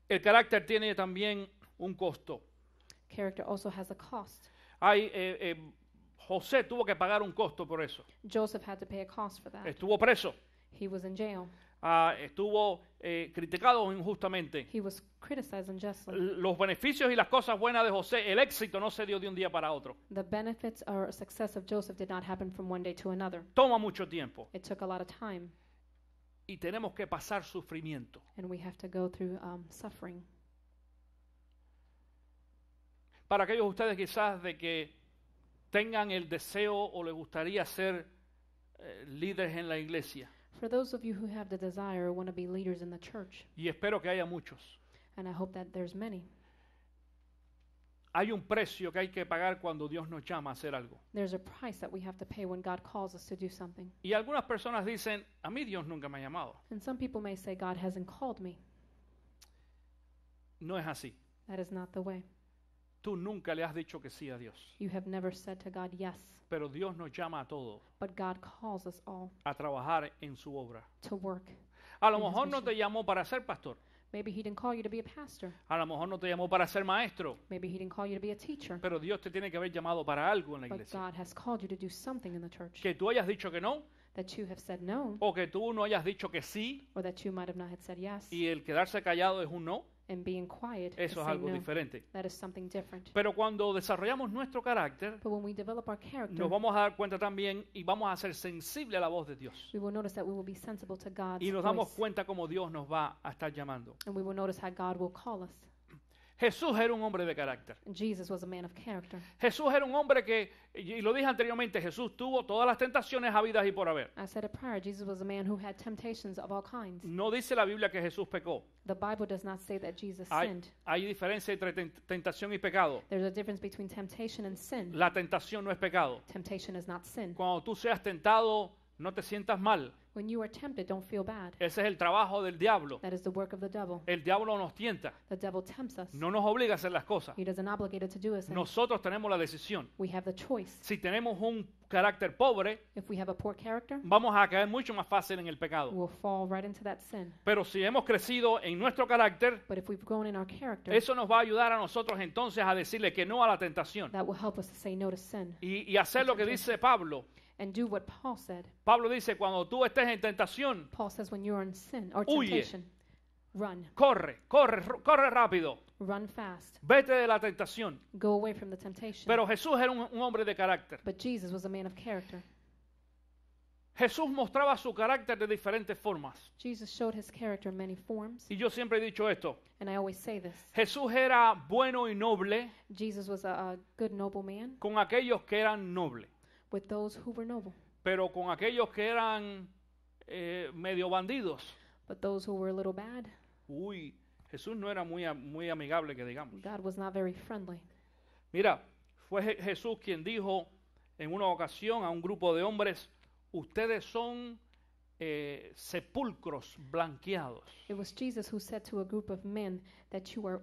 El carácter tiene también un costo. Character also has a cost. José tuvo que pagar un costo por eso. Joseph had to pay a cost for that. Estuvo preso, He was in jail. estuvo criticado injustamente. He was criticized unjustly. Los beneficios y las cosas buenas de José, el éxito no se dio de un día para otro. The benefits or success of Joseph did not happen from one day to another. Toma mucho tiempo It took a lot of time, y tenemos que pasar sufrimiento. and we have to go through suffering. Para aquellos de ustedes quizás de que tengan el deseo o les gustaría ser líderes en la iglesia, For those of you who have the desire or want to be leaders in the church, y espero que haya muchos, and I hope that there's many, hay un precio que hay que pagar cuando Dios nos llama a hacer algo. there's a price that we have to pay when God calls us to do something. Y algunas personas dicen, a mí Dios nunca me ha llamado. And some people may say, God hasn't called me. No es así. That is not the way. Tú nunca le has dicho que sí a Dios. You have never said to God yes, Pero Dios nos llama a todos but God calls us all a trabajar en su obra. to work. A lo In His mejor no mission. te llamó para ser pastor. Maybe He didn't call you to be a pastor. A lo mejor no te llamó para ser maestro. Maybe He didn't call you to be a teacher. Pero Dios te tiene que haber llamado para algo en la But iglesia. God has called you to do something in the church. Que tú hayas dicho que no, That you have said no, o que tú no hayas dicho que sí, or that you might have not had said yes, y el quedarse callado es un no, and being quiet is eso es saying algo no. diferente. That is something different. Pero cuando desarrollamos nuestro carácter, But when we develop our character, nos vamos a dar cuenta también y vamos a ser sensibles a la voz de Dios. we will notice that we will be sensible to God's Y nos damos voice, cuenta cómo Dios nos va a estar llamando. and we will notice how God will call us. Jesús era un hombre de carácter. And Jesus was a man of character. Jesús era un hombre que, y lo dije anteriormente, Jesús tuvo todas las tentaciones habidas y por haber. I said it prior, Jesus was a man who had temptations of all kinds. No dice la Biblia que Jesús pecó. The Bible does not say that Jesus sinned. Hay diferencia entre tentación y pecado. There's a difference between temptation and sin. La tentación no es pecado. Temptation is not sin. Cuando tú seas tentado, no te sientas mal. When you are tempted, don't feel bad. Ese es el trabajo del diablo. That is the work of the devil. El diablo nos tienta. The devil tempts us. No nos obliga a hacer las cosas. He doesn't obligate us to do a thing. Nosotros tenemos la decisión. We have the choice. Si tenemos un carácter pobre, If we have a poor character, vamos a caer mucho más fácil en el pecado. we'll fall right into that sin. Pero si hemos crecido en nuestro carácter, But if we've grown in our character, eso nos va a ayudar a nosotros entonces a decirle que no a la tentación. that will help us to say no to sin Y hacer lo que dice Pablo. and do what Paul said. Pablo dice, cuando tú estés en tentación, Paul says when you're in sin or Huye. temptation, run. corre rápido. Run fast. Vete de la tentación. Go away from the temptation. Pero Jesús era un hombre de carácter. But Jesus was a man of character. Jesús mostraba su carácter de diferentes formas. Jesus showed his character in many forms. Y yo siempre he dicho esto. And I always say this. Jesús era bueno y noble Jesus was a good, noble man con aquellos que eran nobles. with those who were noble. Pero con aquellos que eran medio bandidos. But those who were a little bad, Uy, Jesús no era muy amigable, que digamos. God was not very friendly. Mira, fue Jesús quien dijo en una ocasión a un grupo de hombres, ustedes son sepulcros blanqueados. It was Jesus who said to a group of men that you are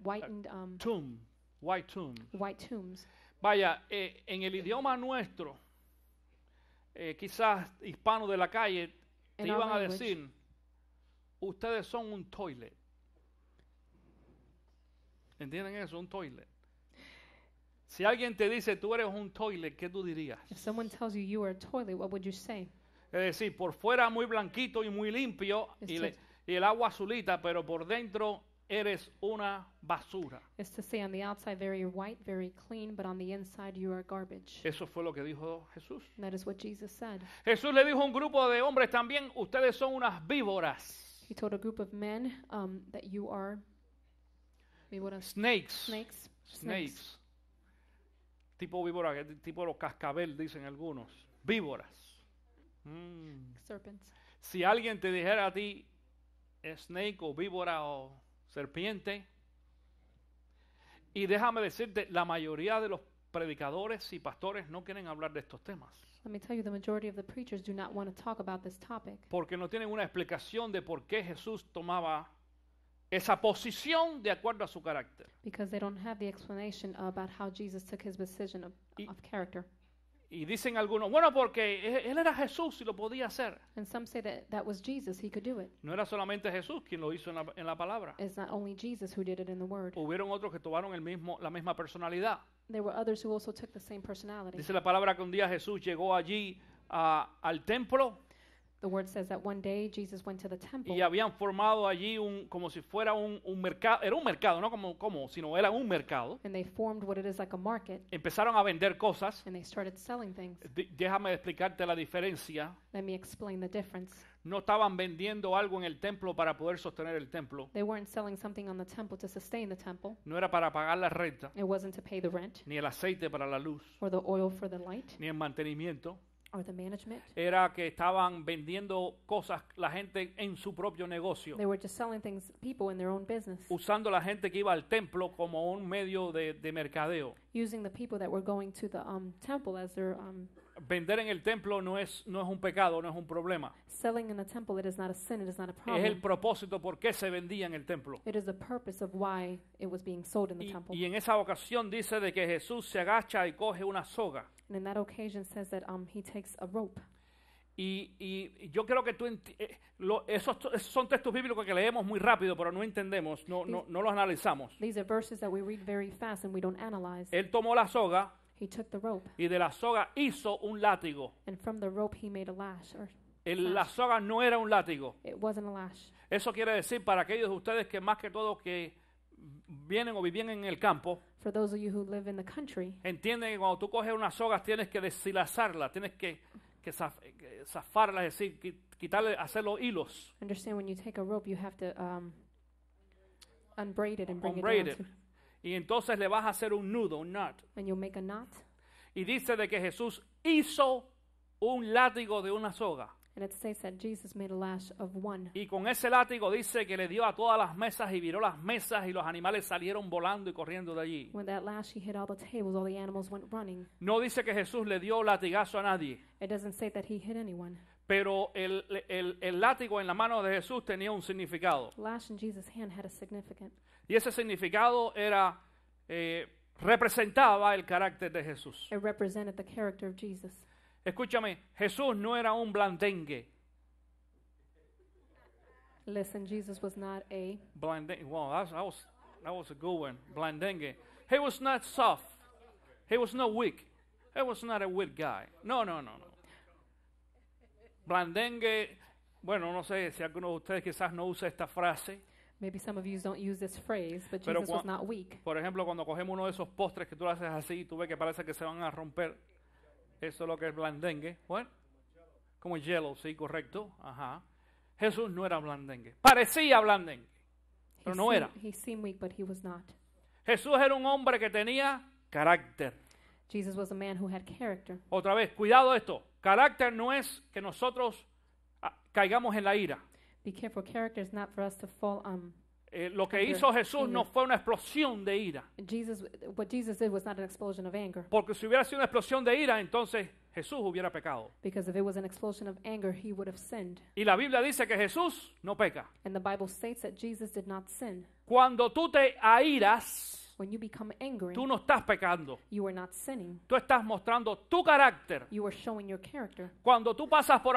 whitened, White tomb. white tombs. Vaya, en el idioma nuestro, quizás hispano de la calle, te In our iban a language. decir, ustedes son un toilet. ¿Entienden eso? Un toilet. Si alguien te dice, tú eres un toilet, ¿qué tú dirías? If someone tells you you are a toilet, what would you say? Es decir, por fuera muy blanquito y muy limpio y el agua azulita, pero por dentro eres una basura. It's to say on the outside very white, very clean, but on the inside you are garbage. Eso fue lo que dijo Jesús. And that is what Jesus said. Jesús le dijo a un grupo de hombres también, ustedes son unas víboras. He told a group of men that you are Snakes. snakes. Tipo víbora, tipo los cascabel, dicen algunos. Víboras. Serpents. Si alguien te dijera a ti snake o víbora o serpiente, y déjame decirte, la mayoría de los predicadores y pastores no quieren hablar de estos temas. Let me tell you, the majority of the preachers do not want to talk about this topic Porque no tienen una explicación de por qué Jesús tomaba esa posición de acuerdo a su carácter. because they don't have the explanation about how Jesus took his decision of character. Y dicen algunos, bueno, porque él era Jesús y lo podía hacer. And some say that that was Jesus, he could do it. No era solamente Jesús quien lo hizo en la palabra. It's not only Jesus who did it in the Word. Hubieron otros que tomaron la misma personalidad. There were others who also took the same personality. Dice la palabra que un día Jesús llegó allí al templo The Word says that one day Jesus went to the temple y habían formado allí como si fuera un mercado. Era un mercado, no sino era un mercado. and they formed what it is like a market Empezaron a vender cosas. and they started selling things. Déjame explicarte la diferencia. Let me explain the difference. No estaban vendiendo algo en el templo para poder sostener el templo. They weren't selling something on the temple to sustain the temple. No era para pagar la renta, It wasn't to pay the rent ni el aceite para la luz, or the oil for the light ni el mantenimiento. or the management. Era que estaban vendiendo cosas la gente en su propio negocio, They were just selling things, people in their own business, usando la gente que iba al templo como un medio de mercadeo. using the people that were going to the temple as their Vender en el templo no es un pecado, no es un problema. selling in the temple. It is not a sin. It is not a Es el problem. propósito por qué se vendía en el templo. It is the purpose of why it was being sold in the temple. Y en esa ocasión dice de que Jesús se agacha y coge una soga. And in that occasion says that he takes a rope. Y yo creo que esos son textos bíblicos que leemos muy rápido, pero no entendemos, no los analizamos. These are verses that we read very fast and we don't analyze. Él tomó la soga He took the rope, y de la soga hizo un látigo. and from the rope he made a lash. La soga no era un látigo. It wasn't a lash. Eso quiere decir para aquellos de ustedes que más que todo que vienen o vivían en el campo, For those of you who live in the country, entienden que cuando tú coges una soga tienes que deshilazarla, tienes que zafarla, es decir, quitarle, hacer los hilos. understand when you take a rope, you have to unbraid it and bring unbraid it it. down to, Y entonces le vas a hacer un nudo, un knot. and you'll make a knot. Y dice de que Jesús hizo un látigo de una soga. And it states that Jesus made a lash of one. Y con ese látigo dice que le dio a todas las mesas y viró las mesas y los animales salieron volando y corriendo de allí. When that lash he hit all the tables, all the animals went running. No dice que Jesús le dio latigazo a nadie, It doesn't say that he hit anyone. pero el látigo en la mano de Jesús tenía un significado. The lash in Jesus' hand had a significance. Y ese significado era, representaba el carácter de Jesús. It represented the character of Jesus. Escúchame, Jesús no era un blandengue. Listen, Jesus was not a Blandengue. Wow, that was a good one. Blandengue. He was not soft. He was not weak. He was not a weak guy. No. Blandengue. Bueno, no sé si alguno de ustedes quizás no usa esta frase. Maybe some of you don't use this phrase, but Pero Jesus was not weak. Por ejemplo, cuando cogemos uno de esos postres que tú lo haces así, tú ves que parece que se van a romper. Eso es lo que es blandengue. Bueno, como hielo, sí, correcto. Ajá. Jesús no era blandengue. Parecía blandengue, pero no era. He seemed weak, but he was not. Jesús era un hombre que tenía carácter. Jesus was a man who had character. Otra vez, cuidado esto. Carácter no es que nosotros caigamos en la ira. Be careful, character is not for us to fall. Lo que hizo Jesús no fue una explosión de ira. What Jesus did was not an explosion of anger. Porque si hubiera sido una explosión de ira, entonces Jesús hubiera pecado. Because if it was an explosion of anger, he would have sinned. Y la Biblia dice que Jesús no peca. And the Bible states that Jesus did not sin. Cuando tú te airas, When you become angry, tú no estás pecando. you are not sinning. Tú estás mostrando tu carácter. You are showing your character. Cuando tú pasas por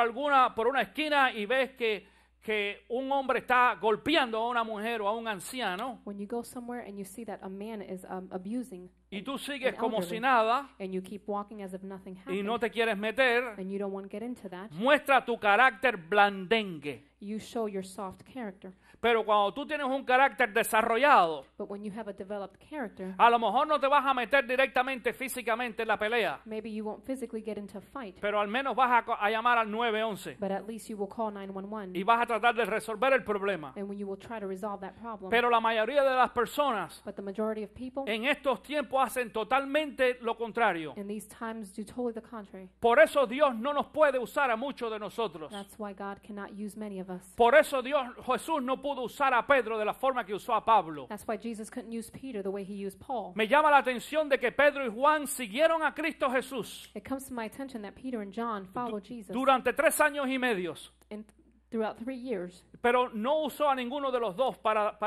una esquina y ves que un hombre está golpeando a una mujer o a un anciano, When you go somewhere and you see that a man is abusing, y tú sigues an como elderly, si nada and you keep walking as if nothing y happened, no te quieres meter, and you don't want to get into that, muestra tu carácter blandengue. you show your soft character. Pero cuando tú tienes un carácter desarrollado, But when you have a developed character, a lo mejor no te vas a meter directamente físicamente en la pelea, maybe you won't physically get into a fight, pero al menos vas a llamar al 911 but at least you will call 911, y vas a tratar de resolver el problema. and when you will try to resolve that problem. Pero la mayoría de las personas But the majority of people en estos tiempos hacen totalmente lo contrario. in these times do totally the contrary. Por eso Dios no nos puede usar a muchos de nosotros. That's why God cannot use many of us. Por eso Jesús no pudo usar a Pedro de la forma que usó a Pablo. That's why Jesus couldn't use Peter the way he used Paul. Me llama la atención de que Pedro y Juan siguieron a Cristo Jesús It comes to my attention that Peter and John followed Jesus durante 3 años y medio, throughout 3 years, pero no usó a ninguno de los dos para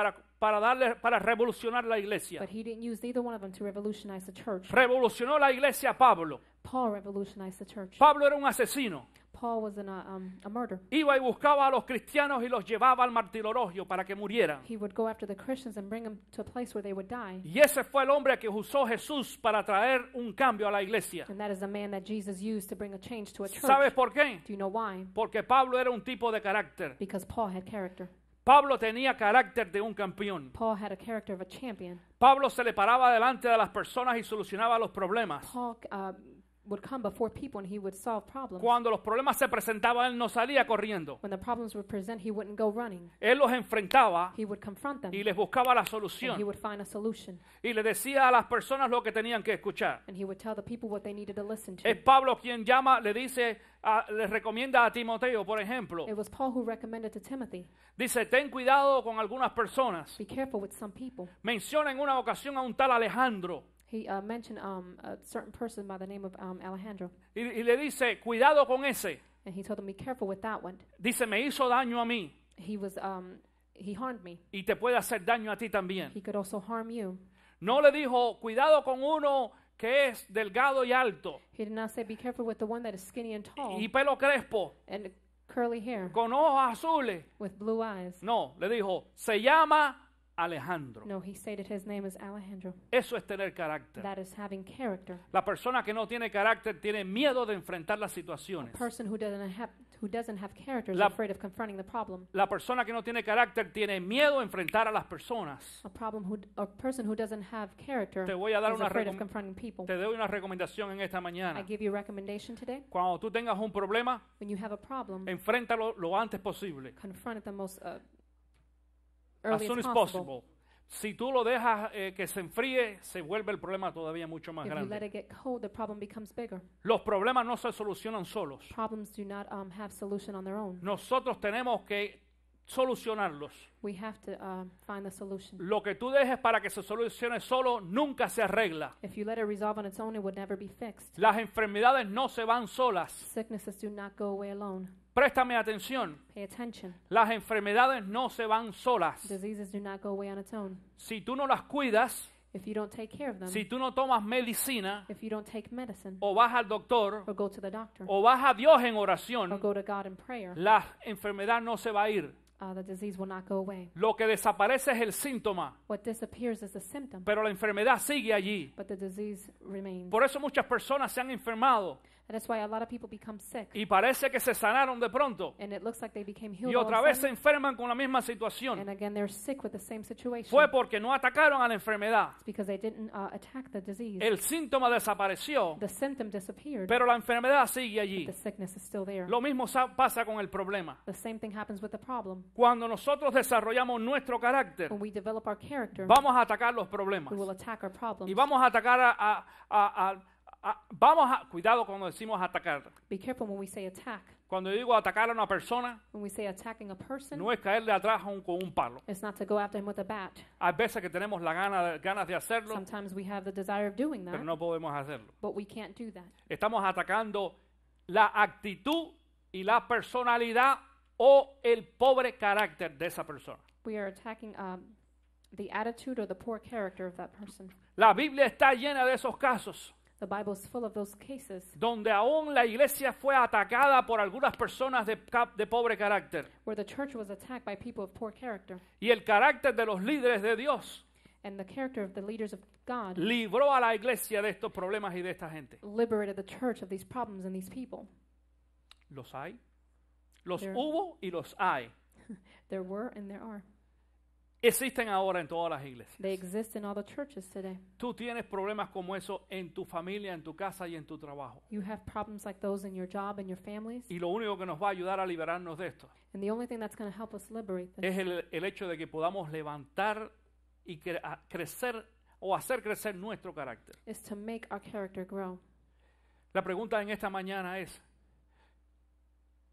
revolucionar la iglesia. but he didn't use either one of them to revolutionize the church. Revolucionó la iglesia Pablo. Paul revolutionized the church. Pablo era un asesino. Paul was a murderer. Iba y buscaba a los cristianos y los llevaba al martirologio para que murieran. He would go after the Christians and bring them to a place where they would die. Y ese fue el hombre que usó Jesús para traer un cambio a la iglesia. And that is the man that Jesus used to bring a change to a church. ¿Sabes por qué? Do you know why? Porque Pablo era un tipo de carácter. Because Paul had character. Pablo tenía carácter de un campeón. Paul had a character of a champion. Pablo se le paraba delante de las personas y solucionaba los problemas. Paul would come before people and he would solve problems. Cuando los problemas se presentaban, él no salía corriendo. When the problems would present, he wouldn't go running. Él los enfrentaba He would confront them y les buscaba la and he solución. would find a solution. Y le decía a las personas lo que tenían que escuchar. And he would tell the people what they needed to listen to. Es Pablo quien llama, le recomienda a Timoteo, por ejemplo. It was Paul who recommended to Timothy, Dice, ten cuidado con algunas personas. be careful with some people. Menciona en una ocasión a un tal Alejandro. He mentioned a certain person by the name of Alejandro. Y le dice, cuidado con ese. And he told him, be careful with that one. Dice, me hizo daño a mí He harmed me. y te puede hacer daño a ti también. He could also harm you. No le dijo, cuidado con uno que es delgado y alto He did not say, be careful with the one that is skinny and tall y pelo crespo, and curly hair con ojos azules. with blue eyes. No, le dijo, se llama Alejandro. No, he stated his name is Alejandro. Eso es tener carácter. That is having character. La persona que no tiene carácter tiene miedo de enfrentar las A situaciones. person who doesn't have character is La- afraid of confronting the problem. La persona que no tiene carácter tiene miedo de enfrentar a las personas. A person who doesn't have character Te voy a dar is una afraid of recom- confronting people. Te doy una recomendación en esta I mañana. give you a recommendation today. Cuando tú tengas un problema, When you have a problem, enfréntalo lo antes posible. confront it the most As early soon as as possible. possible. Si tú lo dejas que se enfríe, se vuelve el problema todavía mucho más If you let grande. it get cold, the problem becomes bigger. Los problemas no se solucionan solos. Problems do not have solution on their own. Nosotros tenemos que solucionarlos. We have to find the solution. Lo que tú dejes para que se solucione solo nunca se arregla. If you let it resolve on its own, it would never be fixed. Las enfermedades no se van solas. Sicknesses do not go away alone. Préstame atención. Pay attention. Las enfermedades no se van solas. Diseases do not go away on its own. Si tú no las cuidas, If you don't take care of them, si tú no tomas medicina, if you don't take medicine, o vas al doctor, or go to the doctor, o vas a Dios en or oración, go to God in prayer, la enfermedad no se va a ir. the disease will not go away. Lo que desaparece es el síntoma, What disappears is the symptom, pero la enfermedad sigue allí. but the disease remains. Por eso muchas personas se han enfermado And that's why a lot of people become sick, y parece que se sanaron de pronto and it looks like they became healed y all otra of a vez se sudden, enferman con la misma and situación. again they're sick with the same situation. Fue porque no atacaron a la enfermedad. It's because they didn't attack the disease. El síntoma desapareció, The symptom disappeared, pero la enfermedad sigue allí. the sickness is still there. Lo mismo pasa con el problema. The same thing happens with the problem. Cuando nosotros desarrollamos nuestro carácter, When we develop our character, vamos a atacar los problemas we will attack our problems. y vamos a atacar cuidado cuando decimos atacar. Be careful when we say attack. Cuando yo digo atacar a una persona, When we say attacking a person, no es caerle atrás con un palo. it's not to go after him with a bat. Hay veces que tenemos ganas de hacerlo, Sometimes we have the desire of doing pero that, no podemos hacerlo. but we can't do that. Estamos atacando la actitud y la personalidad o el pobre carácter de esa persona. We are attacking the attitude or the poor character of that person. La Biblia está llena de esos casos The Bible is full of those cases donde aún la iglesia fue atacada por algunas personas de pobre carácter. where the church was attacked by people of poor character, Y el carácter de los líderes de Dios and the character of the leaders of God libró a la iglesia de estos problemas y de esta gente. liberated the church of these problems and these people. ¿Los hay? Los There- hubo y los hay. There were and there are. Existen ahora en todas las iglesias. They exist in all the churches today. Tú tienes problemas como eso en tu familia, en tu casa y en tu trabajo. You have problems like those in your job and your families, Y lo único que nos va a ayudar a liberarnos de esto and the only thing that's going to help us liberate them es el hecho de que podamos levantar y crecer o hacer crecer nuestro carácter. is to make our character grow. La pregunta en esta mañana es,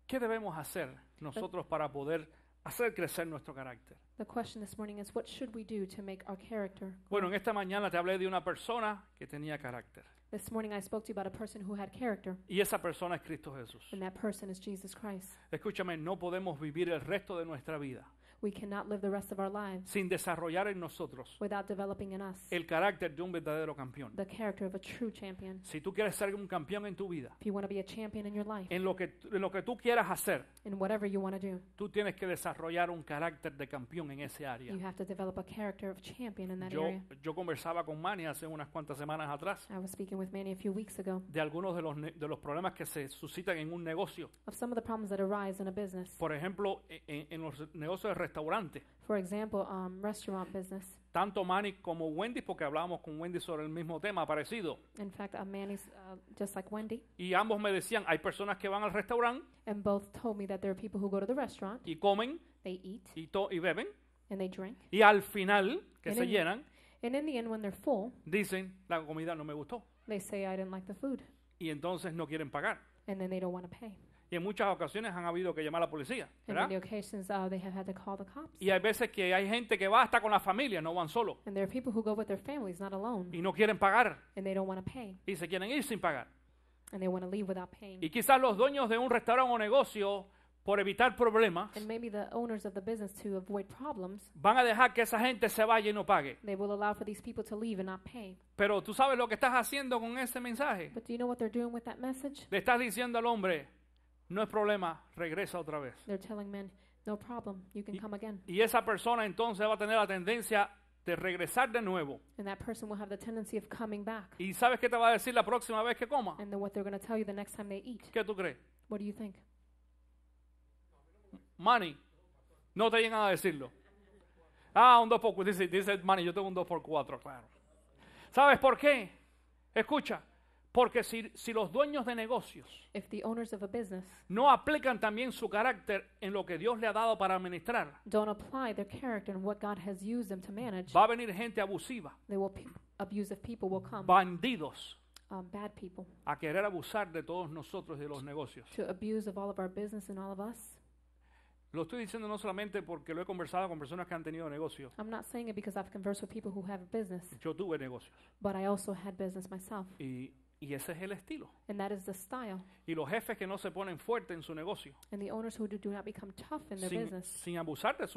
¿qué debemos hacer nosotros para poder hacer crecer nuestro carácter? The question this morning is, what should we do to make our character grow? Bueno, en esta mañana te hablé de una persona que tenía carácter. This morning I spoke to you about a person who had character, Y esa persona es Cristo Jesús. and that person is Jesus Christ. Escúchame, no podemos vivir el resto de nuestra vida We cannot live the rest of our lives sin desarrollar en nosotros without developing in us el carácter de un verdadero campeón. the character of a true champion. Si tú quieres ser un campeón en tu vida, If you want to be a champion in your life, en lo que tú quieras hacer, in whatever you want to do, tú tienes que desarrollar un carácter de campeón en ese área. you have to develop a character of champion in that Yo, area. yo conversaba con Manny hace unas cuantas semanas atrás I was speaking with Manny a few weeks ago de algunos de los problemas que se suscitan en un negocio. of some of the problems that arise in a business. Por ejemplo, en los negocios de restaurantes. For example, restaurant business. Tanto Manny como Wendy, porque hablábamos con Wendy sobre el mismo tema parecido. In fact, Manny's just like Wendy, Y ambos me decían, hay personas que van al restaurante and both told me that there are people who go to the restaurant, y comen they eat, y beben. and they drink, Y al final, que And se in- llenan, and in the end, when they're full, dicen, la comida no me gustó. they say, I didn't like the food, Y entonces no quieren pagar. and then they don't want to pay. Y en muchas ocasiones han habido que llamar a la policía, And ¿verdad? many occasions, they have had to call the cops. Y hay veces que hay gente que va hasta con la familia, no van solo. And there are people who go with their families, not alone, Y no quieren pagar. and they don't want to pay, Y se quieren ir sin pagar. and they want to leave without paying. Y quizás los dueños de un restaurante o negocio, por evitar problemas, And maybe the owners of the business, to avoid problems, van a dejar que esa gente se vaya y no pague. they will allow for these people to leave and not pay. Pero tú sabes lo que estás haciendo con ese mensaje. But do you know what they're doing with that message? Le estás diciendo al hombre, no es problema, regresa otra vez. They're telling men, no problem, you can come again. Y esa persona entonces va a tener la tendencia de regresar de nuevo. And that person will have the tendency of coming back. ¿Y sabes qué te va a decir la próxima vez que coma? And then what they're going to tell you the next time they eat. ¿Qué tú crees? What do you think? Manny, no te llegan a decirlo. Ah, un 2x4. Dice Manny, yo tengo un 2x4, claro. ¿Sabes por qué? Escucha, Porque si los dueños de negocios If the owners of a business no aplican también su carácter en lo que Dios le ha dado para administrar, don't apply their character and what God has used them to manage, va a venir gente abusiva, abusive people will come, bandidos, bad people, a querer abusar de todos nosotros y de los negocios. to abuse of all of our business and all of us. Lo estoy diciendo no solamente porque lo he conversado con personas que han tenido negocios. I'm not saying it because I've conversed with people who have a business, Yo tuve negocios. but I also had business myself. Y ese es el estilo. And that is the style. Y los jefes que no se ponen fuertes en su negocio, And the owners who do not become tough in their business sin abusar de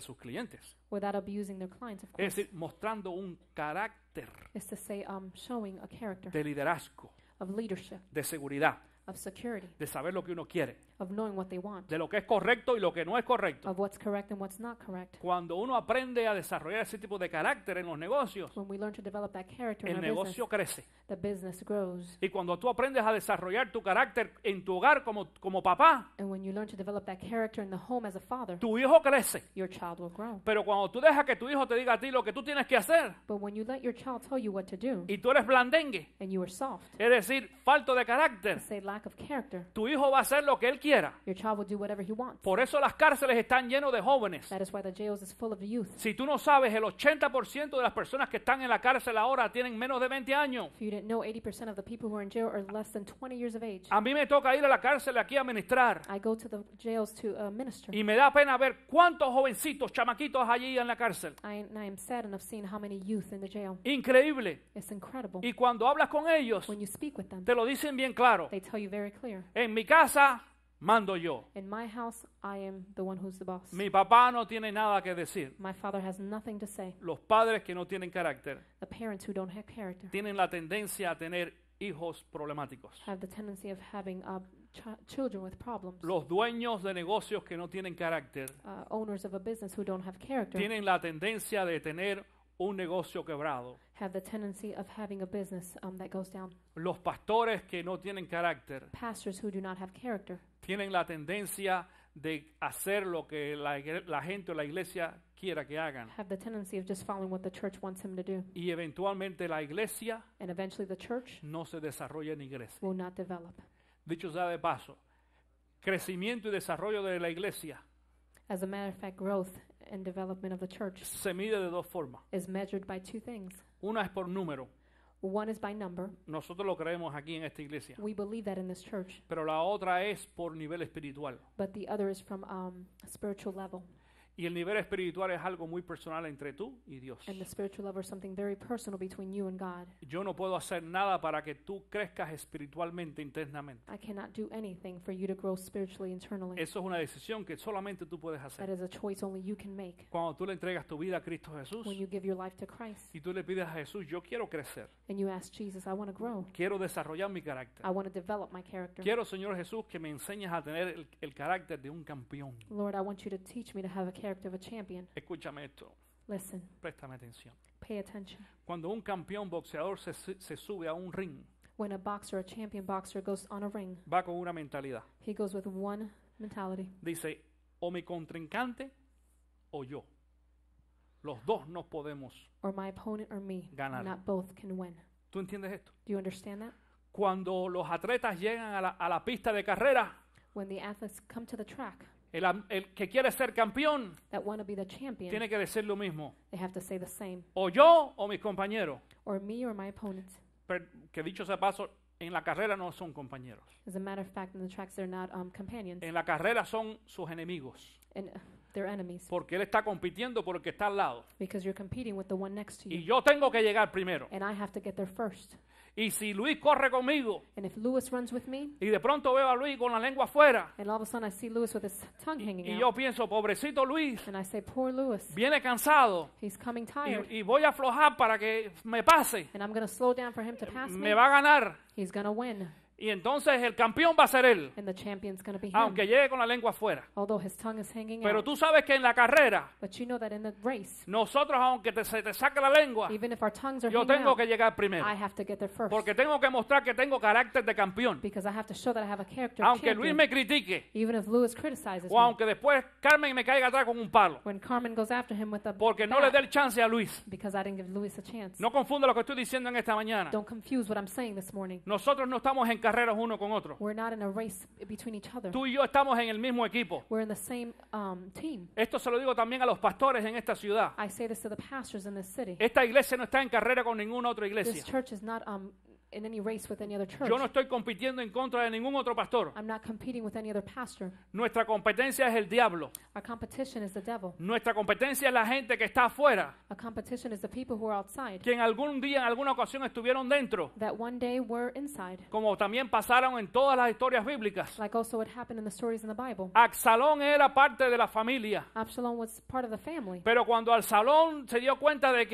sus clientes. without abusing their clients, of Es course, decir, mostrando un carácter is to say showing a character de liderazgo, of leadership, de seguridad, of security, de saber lo que uno quiere, of knowing what they want, de lo que es correcto y lo que no es correcto. of what's correct and what's not correct. Cuando uno aprende a desarrollar ese tipo de carácter en los negocios, When we learn to develop that character in el our business, negocio crece. the business grows. Y cuando tú aprendes a desarrollar tu carácter en tu hogar como papá, And when you learn to develop that character in the home as a father, tu hijo crece. your child will grow. Pero cuando tú dejas que tu hijo te diga a ti lo que tú tienes que hacer But when you let your child tell you what to do, y tú eres blandengue, and you are soft, es decir, falto de carácter, say lack of character, tu hijo va a hacer lo que él quiera. your child will do whatever he wants. Por eso las cárceles están llenas de jóvenes. That is why the jails is full of youth. Si tú no sabes, el 80% de las personas que están en la cárcel ahora tienen menos de 20 años. If you didn't know, 80% of the people who are in jail are less than 20 years of age. A mí me toca ir a la cárcel aquí a ministrar I go to the jails to minister. y me da pena ver cuántos jovencitos, chamaquitos allí en la cárcel. I am saddened of seeing how many youth in the jail. Increíble. It's incredible. Y cuando hablas con ellos, When you speak with them, te lo dicen bien claro. they tell you very clear. En mi casa mando yo. In my house, I am the one who's the boss. Mi papá no tiene nada que decir. My father has nothing to say. Los padres que no tienen carácter The parents who don't have character tienen la tendencia a tener hijos problemáticos. have the tendency of having children with problems. Los dueños de negocios que no tienen carácter Owners of a business who don't have character tienen la tendencia de tener un negocio quebrado. have the tendency of having a business that goes down. Los pastores que no tienen carácter Pastors who do not have character tienen la tendencia de hacer lo que la gente o la iglesia quiera que hagan. have the tendency of just following what the church wants him to do. Y eventualmente la iglesia And eventually the church no se desarrolla ni crece. will not develop. Dicho sea de paso, crecimiento y desarrollo de la iglesia As a matter of fact, growth and development of the church se mide de dos formas. is measured by two things. Una es por número. One is by number. Nosotros lo creemos aquí en esta iglesia. We believe that in this church. Pero la otra es por nivel espiritual. But the other is from a spiritual level. Y el nivel espiritual es algo muy personal entre tú y Dios. And the spiritual level is something very personal between you and God. Yo no puedo hacer nada para que tú crezcas espiritualmente internamente. I cannot do anything for you to grow spiritually internally. Eso es una decisión que solamente tú puedes That hacer. is a choice only you can make. Cuando tú le entregas tu vida a Cristo Jesús When you give your life to Christ y tú le pides a Jesús, yo quiero crecer, and you ask Jesus, I want to grow. quiero desarrollar mi carácter. I want to develop my character. Quiero, Señor Jesús, que me enseñes a tener el carácter de un campeón. Lord, I want you to teach me to have a character of a champion. Escúchame esto, Listen, préstame atención. pay attention. Cuando un campeón boxeador se sube a un ring, When a boxer, a champion boxer, goes on a ring, va con una mentalidad. he goes with one mentality. Dice, o mi contrincante o yo. Los dos no podemos. Or my opponent or me. Ganar. Not both can win. ¿Tú entiendes esto? Do you understand that? Cuando los atletas llegan a la pista de carrera, When the athletes come to the track el que quiere ser campeón that want to be the champion, tiene que decir lo mismo. they have to say the same. O yo o mis compañeros. Or me or my opponent. Que dicho sea paso, en la carrera no son compañeros. As a matter of fact, in the tracks they're not companions. En la carrera son sus enemigos. And they're enemies. Porque él está compitiendo por el que está al lado. Because you're competing with the one next to Y you. yo tengo que llegar primero. And I have to get there first. Y si Luis corre conmigo And if Lewis runs with me, y de pronto veo a Luis con la lengua afuera and all of a sudden I see Lewis with his tongue hanging y yo out, pienso, pobrecito Luis, and I say, poor Lewis, viene cansado he's coming tired, y voy a aflojar para que me pase, and I'm going to slow down for him to pass me, me va a ganar. he's going to win. Y entonces el campeón va a ser él, and the champion's going to be him, aunque llegue con la lengua afuera. although his tongue is hanging Pero out. tú sabes que en la carrera, But you know that in the race, nosotros, aunque se te saque la lengua, even if our tongues are yo hanging tengo out, que llegar primero. I have to get there first, Porque tengo que mostrar que tengo carácter de campeón. because I have to show that I have a character of Aunque Luis champion. me critique, Even if Lewis criticizes o me, aunque después Carmen me caiga atrás con un palo. when Carmen goes after him with a Porque no le dé bat, el chance a Luis. because I didn't give Lewis a chance. No confunda lo que estoy diciendo en esta mañana. Don't confuse what I'm saying this morning. Nosotros no estamos en carreras uno con otro. We're not in a race between each other. Tú y yo estamos en el mismo equipo. We're in the same team. Esto se lo digo también a los pastores en esta ciudad. I say this to the pastors in this city. Esta iglesia no está en carrera con ninguna otra This iglesia. church is not in any race with any other church. Yo no estoy compitiendo en contra de ningún otro pastor. I'm not competing with any other pastor. Nuestra competencia es el diablo. Our competition is the devil. Nuestra competencia es la gente que está afuera, Our competition is the people who are outside, que en algún día, en alguna ocasión estuvieron dentro, that one day were inside, como también pasaron en todas las historias bíblicas. like also what happened in the stories in the Bible. Absalón era parte de la familia, Absalom was part of the family, pero cuando Absalón se dio cuenta de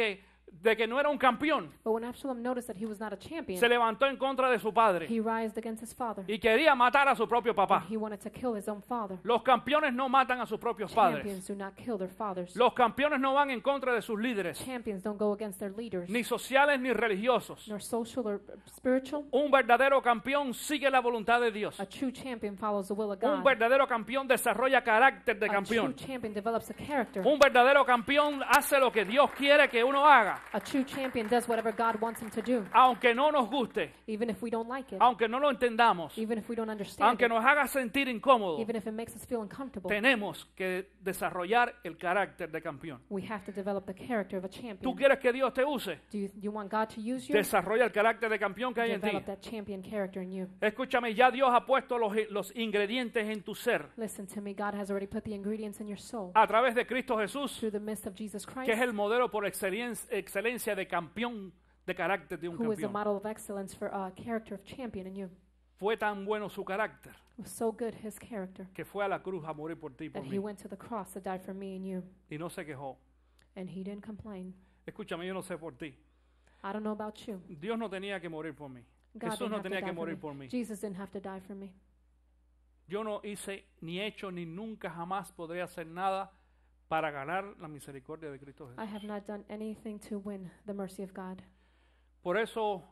que no era un campeón, but when Absalom noticed that he was not a champion, se levantó en contra de su padre he rised against his father. y quería matar a su propio papá. He wanted to kill his own father. Los campeones no matan a sus propios padres. Champions do not kill their fathers. Los campeones no van en contra de sus líderes, Champions don't go against their leaders, ni sociales ni religiosos. nor social or spiritual. Un verdadero campeón sigue la voluntad de Dios. A true champion follows the will of Un God. verdadero campeón desarrolla carácter de A true campeón. champion develops a character. Un verdadero campeón hace lo que Dios quiere que uno haga, A true champion does whatever God wants him to do, aunque no nos guste, even if we don't like it, aunque no lo entendamos, even if we don't understand aunque it, nos haga sentir incómodos. even if it makes us feel uncomfortable. Tenemos que desarrollar el carácter de campeón. We have to develop the character of a ¿Tú champion. quieres que Dios te use? Do you want God to use you? Desarrolla el carácter de campeón que hay en ti. Develop that champion character in you. Escúchame, ya Dios ha puesto los ingredientes en tu ser Listen to me, God has already put the ingredients in your soul a través de Cristo Jesús, through the midst of Jesus que Christ, es el modelo por excelencia de campeón, de carácter de un who is the campeón. model of excellence for a character of champion in you. Fue tan bueno su carácter It was so good, his character, que fue a la cruz a morir por ti y por that mí. he went to the cross to die for me and you, Y no se quejó. and he didn't complain. Escúchame, yo no sé por ti. I don't know about you. Dios no tenía que morir por mí. God Jesús didn't no have to tenía die que for morir me. por mí. Jesus didn't have to die for me. Yo no hice, ni he hecho, ni nunca jamás podré hacer nada para ganar la misericordia de Cristo I Jesús. have not done anything to win the mercy of God. Por eso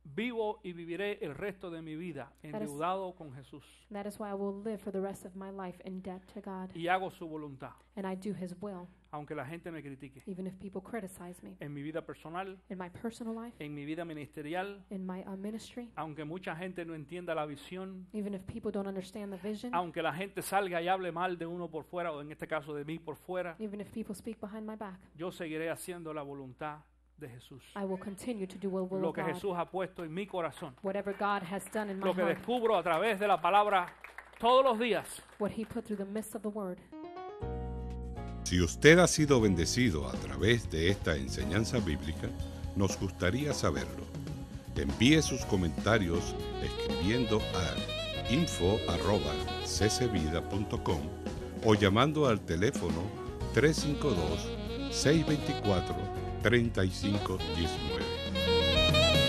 vivo y viviré el resto de mi vida endeudado con Jesús That is why I will live for the rest of my life in debt to God, y hago su voluntad, and I do his will, aunque la gente me critique. even if people criticize me. En mi vida personal, In my personal life, en mi vida ministerial, in my ministry, aunque mucha gente no entienda la visión, even if people don't understand the vision, aunque la gente salga y hable mal de uno por fuera, o en este caso de mí por fuera, even if people speak behind my back, yo seguiré haciendo la voluntad de Jesús. I will continue to do the will Lo of que God. Jesús ha puesto en mi corazón, Whatever God has done in my lo que heart, descubro a través de la palabra todos los días. what he put through the midst of the word. Si usted ha sido bendecido a través de esta enseñanza bíblica, nos gustaría saberlo. Envíe sus comentarios escribiendo a info@ccvida.com o llamando al teléfono 352-624-3519.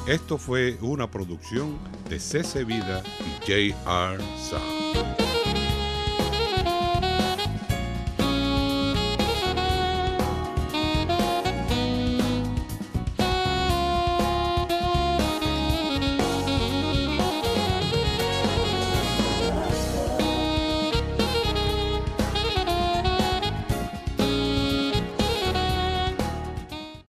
Esto fue una producción de CC Vida y J.R. Sound.